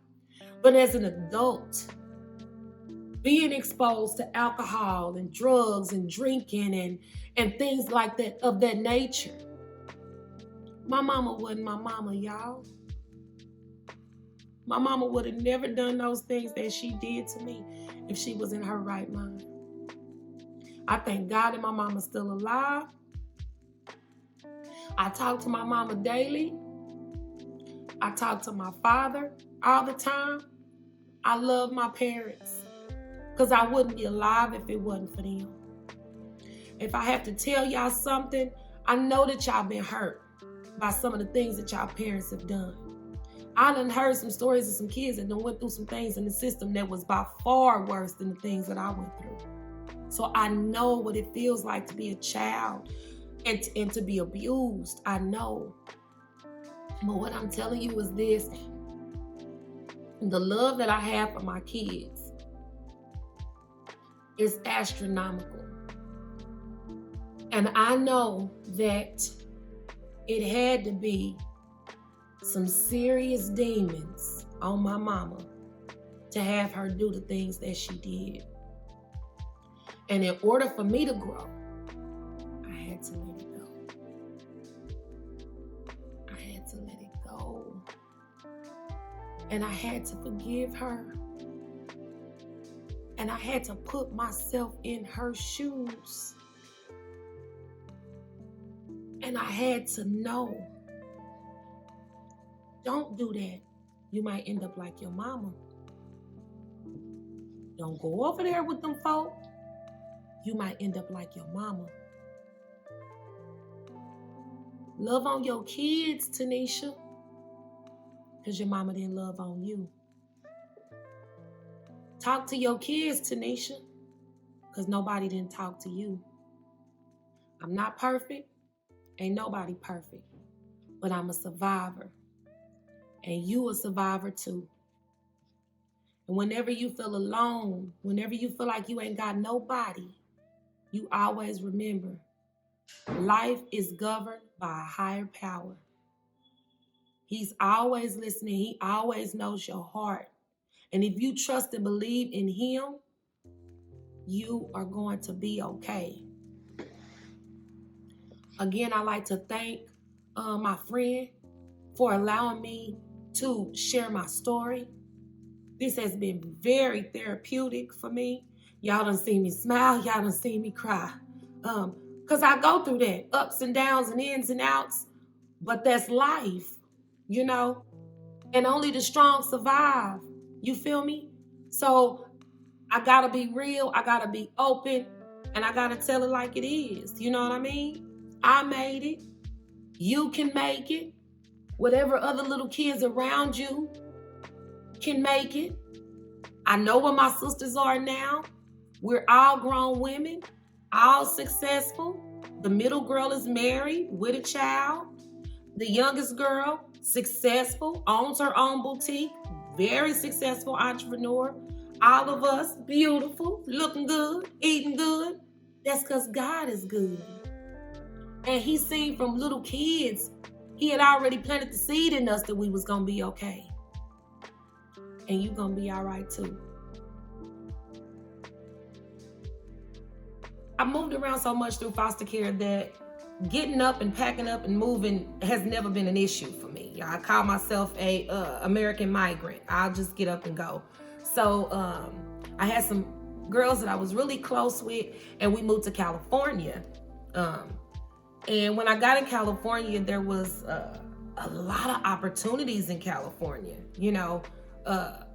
But as an adult, being exposed to alcohol and drugs and drinking and things like that of that nature, my mama wasn't my mama, y'all. My mama would have never done those things that she did to me if she was in her right mind. I thank God that my mama's still alive. I talk to my mama daily. I talk to my father all the time. I love my parents because I wouldn't be alive if it wasn't for them. If I have to tell y'all something, I know that y'all been hurt by some of the things that y'all parents have done. I done heard some stories of some kids that done went through some things in the system that was by far worse than the things that I went through. So I know what it feels like to be a child and to be abused. I know. But what I'm telling you is this. The love that I have for my kids is astronomical. And I know that it had to be some serious demons on my mama to have her do the things that she did. And in order for me to grow, I had to let it go. I had to let it go. And I had to forgive her. And I had to put myself in her shoes. And I had to know, don't do that. You might end up like your mama. Don't go over there with them folk. You might end up like your mama. Love on your kids, Tanisha, because your mama didn't love on you. Talk to your kids, Tanisha, because nobody didn't talk to you. I'm not perfect. Ain't nobody perfect, but I'm a survivor. And you a survivor too. And whenever you feel alone, whenever you feel like you ain't got nobody, you always remember life is governed by a higher power. He's always listening. He always knows your heart. And if you trust and believe in him, you are going to be okay. Again, I like to thank my friend for allowing me to share my story. This has been very therapeutic for me. Y'all done seen me smile. Y'all done seen me cry. Because I go through that, ups and downs and ins and outs. But that's life, you know? And only the strong survive. You feel me? So I gotta be real. I gotta be open. And I gotta tell it like it is. You know what I mean? I made it. You can make it. Whatever other little kids around you can make it. I know where my sisters are now. We're all grown women, all successful. The middle girl is married with a child. The youngest girl, successful, owns her own boutique, very successful entrepreneur. All of us, beautiful, looking good, eating good. That's because God is good. And he seen from little kids, he had already planted the seed in us that we was going to be okay. And you going to be all right too. I moved around so much through foster care that getting up and packing up and moving has never been an issue for me. I call myself a American migrant. I'll just get up and go. So I had some girls that I was really close with, and we moved to California. And when I got in California, there was a lot of opportunities in California. You know,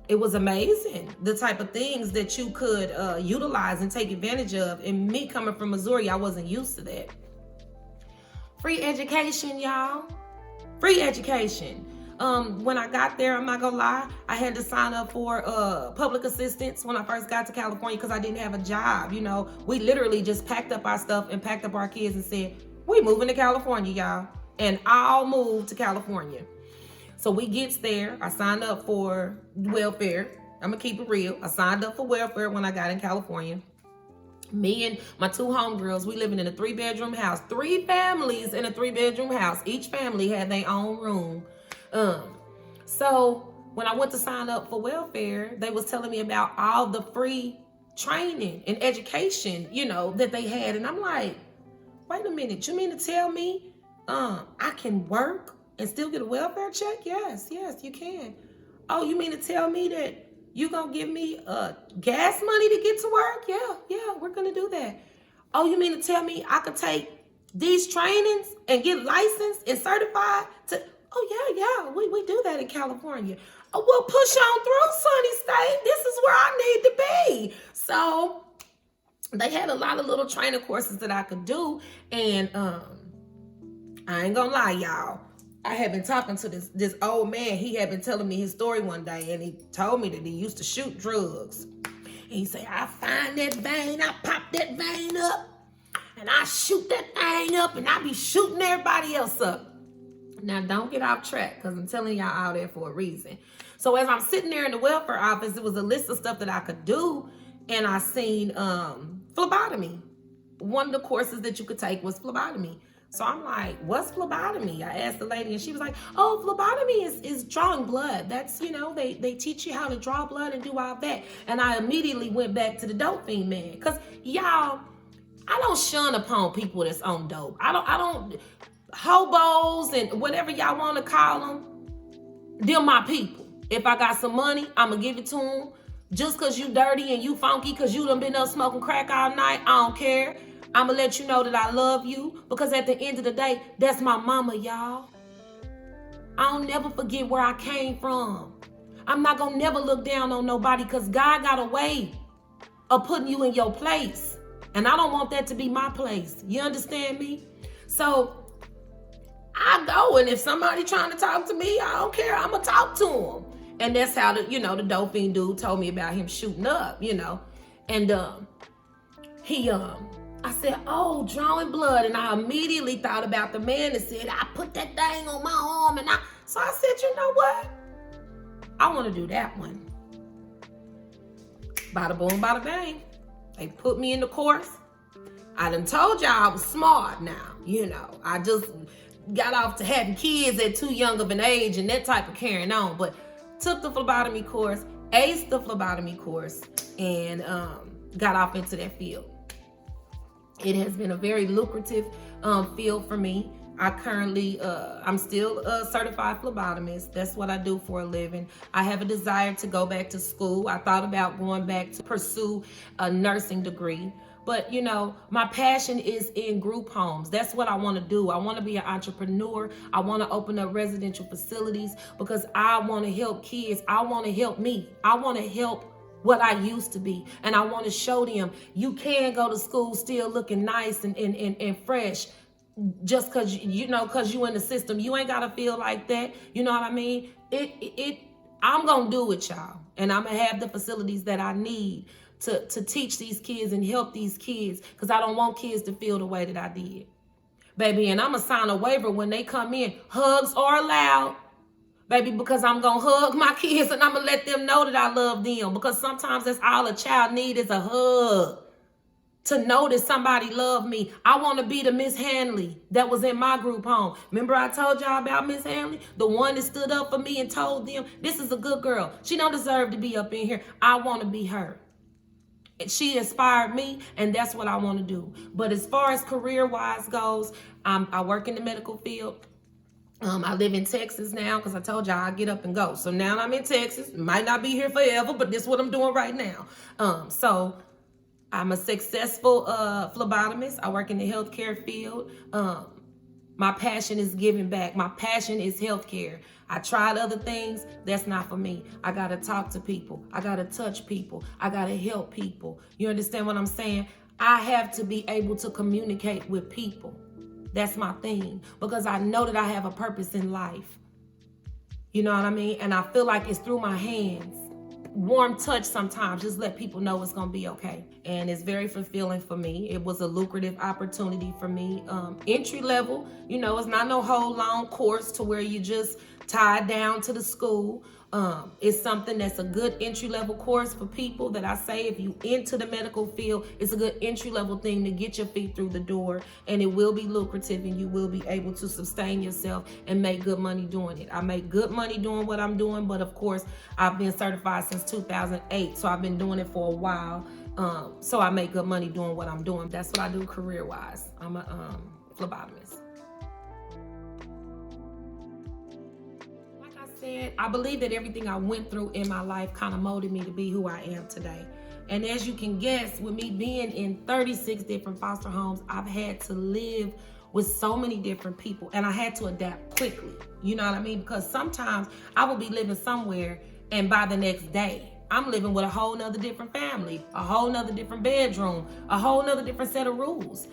it was amazing, the type of things that you could utilize and take advantage of. And me coming from Missouri, I wasn't used to that. Free education, y'all. Free education. When I got there, I'm not gonna lie, I had to sign up for public assistance when I first got to California because I didn't have a job. You know, we literally just packed up our stuff and packed up our kids and said, we moving to California, y'all. And I'll move to California. So we gets there. I signed up for welfare. I'm gonna keep it real. I signed up for welfare when I got in California. Me and my two homegirls, we living in a 3-bedroom house. 3 families in a 3-bedroom house. Each family had their own room. So when I went to sign up for welfare, they was telling me about all the free training and education, you know, that they had. And I'm like, wait a minute, you mean to tell me I can work and still get a welfare check? Yes, you can. Oh, you mean to tell me that you gonna give me gas money to get to work? Yeah, we're gonna do that. Oh, you mean to tell me I could take these trainings and get licensed and certified to? Oh yeah, we do that in California. Oh, well, push on through, Sunny State. This is where I need to be. So they had a lot of little training courses that I could do, and I ain't gonna lie, y'all. I had been talking to this old man. He had been telling me his story one day, and he told me that he used to shoot drugs. And he said, I find that vein, I pop that vein up, and I shoot that thing up, and I be shooting everybody else up. Now, don't get off track, because I'm telling y'all all there for a reason. So as I'm sitting there in the welfare office, there was a list of stuff that I could do, and I seen phlebotomy. One of the courses that you could take was phlebotomy. So I'm like, what's phlebotomy? I asked the lady, and she was like, oh, phlebotomy is drawing blood. That's, you know, they teach you how to draw blood and do all that. And I immediately went back to the dope fiend man. Because, y'all, I don't shun upon people that's on dope. I don't, hobos and whatever y'all want to call them, they're my people. If I got some money, I'm going to give it to them. Just because you dirty and you funky because you done been up smoking crack all night, I don't care. I'm going to let you know that I love you, because at the end of the day, that's my mama, y'all. I'll never forget where I came from. I'm not going to never look down on nobody, because God got a way of putting you in your place. And I don't want that to be my place. You understand me? So I go, and if somebody trying to talk to me, I don't care. I'm going to talk to them. And that's how the dope fiend dude told me about him shooting up, And I said, oh, drawing blood. And I immediately thought about the man that said, I put that thing on my arm. So I said, you know what? I want to do that one. Bada boom, bada bang. They put me in the course. I done told y'all I was smart now. I just got off to having kids at too young of an age and that type of carrying on. But took the phlebotomy course, aced the phlebotomy course, and got off into that field. It has been a very lucrative field for me. I currently, I'm still a certified phlebotomist. That's what I do for a living. I have a desire to go back to school. I thought about going back to pursue a nursing degree. But, my passion is in group homes. That's what I want to do. I want to be an entrepreneur. I want to open up residential facilities because I want to help kids. I want to help me. I want to help what I used to be. And I want to show them you can go to school still looking nice and fresh. Just because you in the system, you ain't gotta feel like that. You know what I mean? I'm gonna do it, y'all, and I'm gonna have the facilities that I need to teach these kids and help these kids, because I don't want kids to feel the way that I did, baby. And I'm gonna sign a waiver when they come in. Hugs are allowed, baby, because I'm gonna hug my kids and I'm gonna let them know that I love them, because sometimes that's all a child need is a hug. To know that somebody loved me. I want to be the Miss Hanley that was in my group home. Remember I told y'all about Miss Hanley? The one that stood up for me and told them, this is a good girl. She don't deserve to be up in here. I want to be her. And she inspired me, and that's what I want to do. But as far as career-wise goes, I work in the medical field. I live in Texas now because I told y'all I get up and go. So now I'm in Texas. Might not be here forever, but this is what I'm doing right now. So I'm a successful phlebotomist. I work in the healthcare field. My passion is giving back. My passion is healthcare. I tried other things. That's not for me. I got to talk to people. I got to touch people. I got to help people. You understand what I'm saying? I have to be able to communicate with people. That's my thing, because I know that I have a purpose in life. You know what I mean? And I feel like it's through my hands. Warm touch sometimes, just let people know it's gonna be okay. And it's very fulfilling for me. It was a lucrative opportunity for me. Entry level, it's not no whole long course to where you just tied down to the school. It's something that's a good entry level course for people that I say if you into the medical field, it's a good entry level thing to get your feet through the door, and it will be lucrative and you will be able to sustain yourself and make good money doing it. I make good money doing what I'm doing, but of course I've been certified since 2008, so I've been doing it for a while. So I make good money doing what I'm doing. That's what I do career wise. I'm a phlebotomist. I believe that everything I went through in my life kind of molded me to be who I am today. And as you can guess, with me being in 36 different foster homes, I've had to live with so many different people, and I had to adapt quickly. You know what I mean? Because sometimes I will be living somewhere and by the next day, I'm living with a whole nother different family, a whole nother different bedroom, a whole nother different set of rules.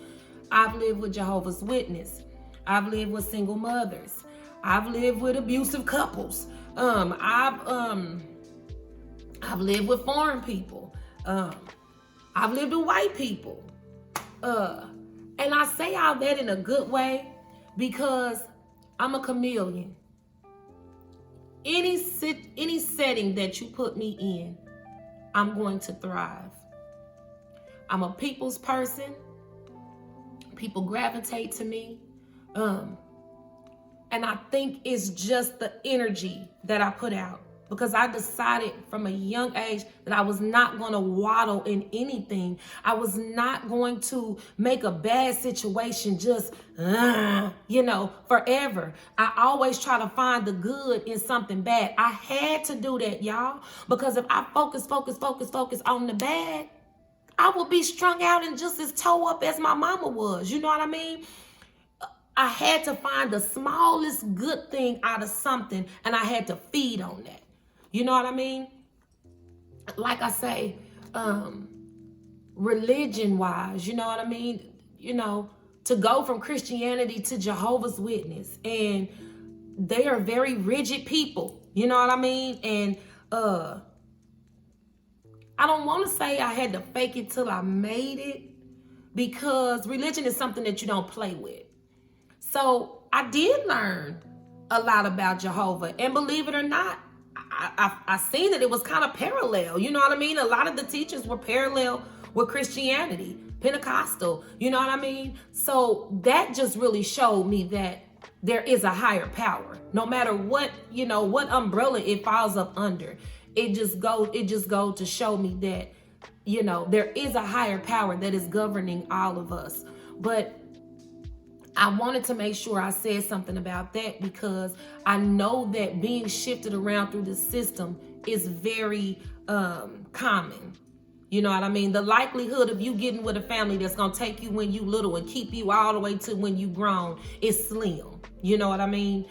I've lived with Jehovah's Witness. I've lived with single mothers. I've lived with abusive couples. I've lived with foreign people. I've lived with white people. And I say all that in a good way because I'm a chameleon. Any setting that you put me in, I'm going to thrive. I'm a people's person. People gravitate to me. And I think it's just the energy that I put out, because I decided from a young age that I was not going to waddle in anything. I was not going to make a bad situation just, forever. I always try to find the good in something bad. I had to do that, y'all, because if I focus on the bad, I would be strung out and just as toe up as my mama was. You know what I mean? I had to find the smallest good thing out of something, and I had to feed on that. You know what I mean? Like I say, religion-wise, you know what I mean? To go from Christianity to Jehovah's Witness, and they are very rigid people. You know what I mean? And I don't want to say I had to fake it till I made it, because religion is something that you don't play with. So I did learn a lot about Jehovah, and believe it or not, I seen that it was kind of parallel. You know what I mean? A lot of the teachings were parallel with Christianity, Pentecostal. You know what I mean? So that just really showed me that there is a higher power. No matter what, what umbrella it falls up under, it just goes to show me that, there is a higher power that is governing all of us. But I wanted to make sure I said something about that, because I know that being shifted around through the system is very common. You know what I mean? The likelihood of you getting with a family that's going to take you when you little and keep you all the way to when you grown is slim. You know what I mean?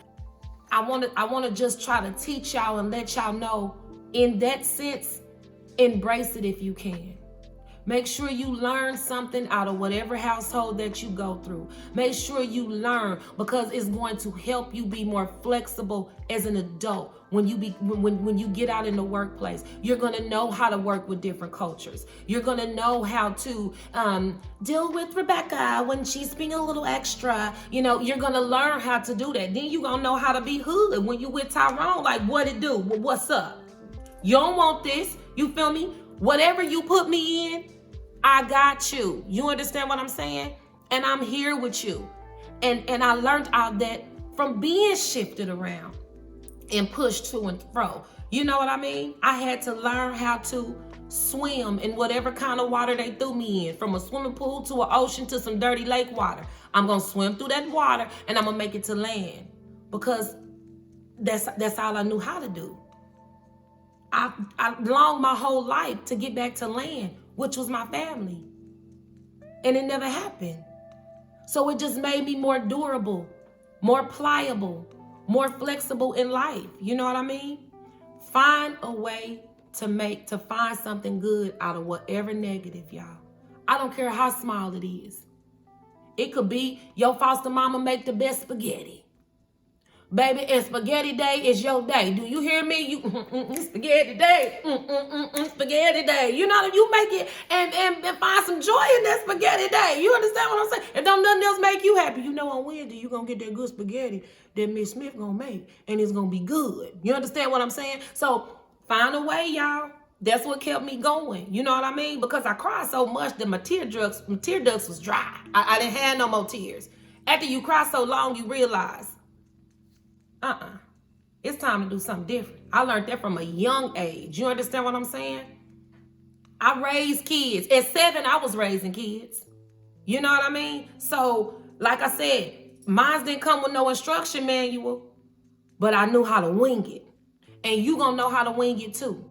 I want to just try to teach y'all and let y'all know, in that sense, embrace it if you can. Make sure you learn something out of whatever household that you go through. Make sure you learn, because it's going to help you be more flexible as an adult. When you get out in the workplace, you're going to know how to work with different cultures. You're going to know how to deal with Rebecca when she's being a little extra. You're going to learn how to do that. Then you're going to know how to be hood when you with Tyrone. Like, what it do? What's up? You don't want this. You feel me? Whatever you put me in, I got you. You understand what I'm saying? And I'm here with you. And I learned all that from being shifted around and pushed to and fro. You know what I mean? I had to learn how to swim in whatever kind of water they threw me in, from a swimming pool to an ocean to some dirty lake water. I'm going to swim through that water and I'm going to make it to land, because that's all I knew how to do. I longed my whole life to get back to land, which was my family. And it never happened. So it just made me more durable, more pliable, more flexible in life. You know what I mean? Find a way to find something good out of whatever negative, y'all. I don't care how small it is. It could be your foster mama make the best spaghetti. Baby, and spaghetti day is your day. Do you hear me? You spaghetti day. Spaghetti day. You know, you make it and find some joy in that spaghetti day. You understand what I'm saying? If don't nothing else make you happy, on Wednesday you gonna get that good spaghetti that Miss Smith gonna make, and it's gonna be good. You understand what I'm saying? So find a way, y'all. That's what kept me going. You know what I mean? Because I cried so much that my tear ducts was dry. I didn't have no more tears. After you cry so long, you realize, it's time to do something different. I learned that from a young age. You understand what I'm saying? I raised kids. At 7, I was raising kids. You know what I mean? So, like I said, mine didn't come with no instruction manual, but I knew how to wing it. And you gonna know how to wing it too.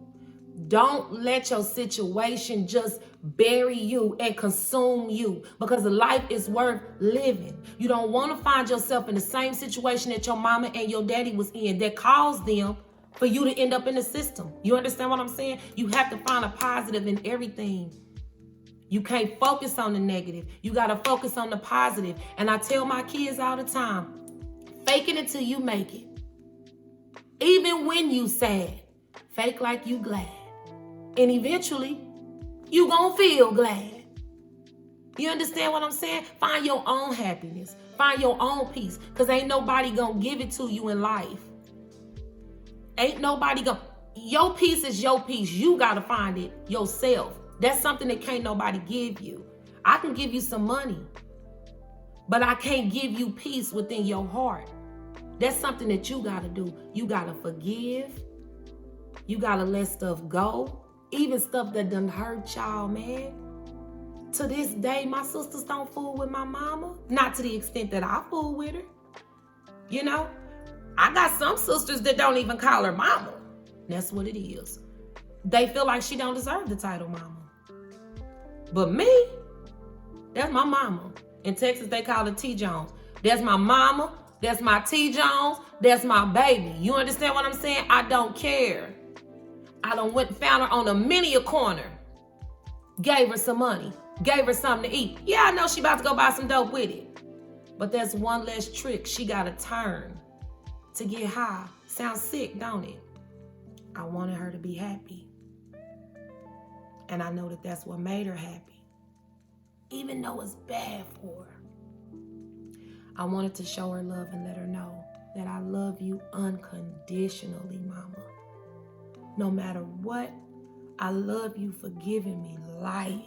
Don't let your situation just bury you and consume you, because life is worth living. You don't want to find yourself in the same situation that your mama and your daddy was in that caused them for you to end up in the system. You understand what I'm saying? You have to find a positive in everything. You can't focus on the negative. You got to focus on the positive. And I tell my kids all the time, fake it until you make it. Even when you sad, fake like you glad. And eventually, you gonna feel glad. You understand what I'm saying? Find your own happiness. Find your own peace. Because ain't nobody gonna give it to you in life. Ain't nobody gonna... Your peace is your peace. You gotta find it yourself. That's something that can't nobody give you. I can give you some money, but I can't give you peace within your heart. That's something that you gotta do. You gotta forgive. You gotta let stuff go. Even stuff that done hurt y'all, man. To this day, my sisters don't fool with my mama. Not to the extent that I fool with her. You know? I got some sisters that don't even call her mama. That's what it is. They feel like she don't deserve the title mama. But me, that's my mama. In Texas, they call it T. Jones. That's my mama. That's my T. Jones. That's my baby. You understand what I'm saying? I don't care. I done went and found her on a corner. Gave her some money. Gave her something to eat. Yeah, I know she about to go buy some dope with it. But that's one less trick she got to turn to get high. Sounds sick, don't it? I wanted her to be happy. And I know that that's what made her happy. even though it's bad for her. I wanted to show her love and let her know that I love you unconditionally, mama. No matter what, I love you for giving me life.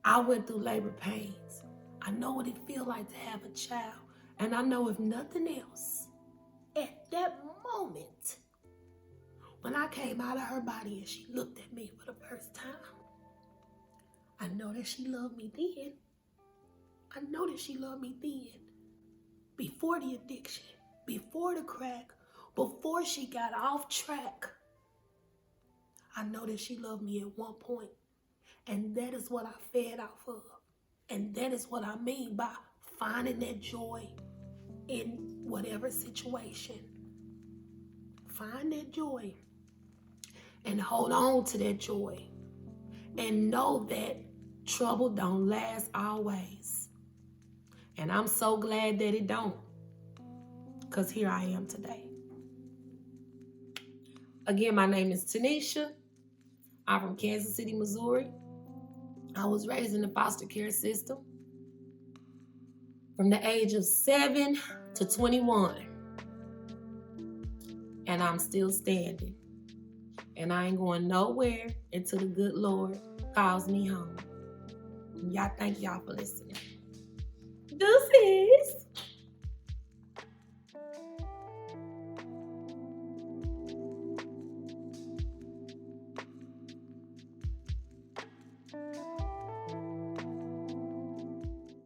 I went through labor pains. I know what it feels like to have a child. And I know if nothing else, at that moment, when I came out of her body and she looked at me for the first time, I know that she loved me then. I know that she loved me then. Before the addiction, before the crack, before she got off track. I know that she loved me at one point. And that is what I fed off of. And that is what I mean by finding that joy in whatever situation. Find that joy and hold on to that joy. And know that trouble don't last always. And I'm so glad that it don't. Because here I am today. Again, my name is Tanisha. I'm from Kansas City, Missouri. I was raised in the foster care system from the age of 7 to 21. And I'm still standing. And I ain't going nowhere until the good Lord calls me home. Y'all, thank y'all for listening. Deuces.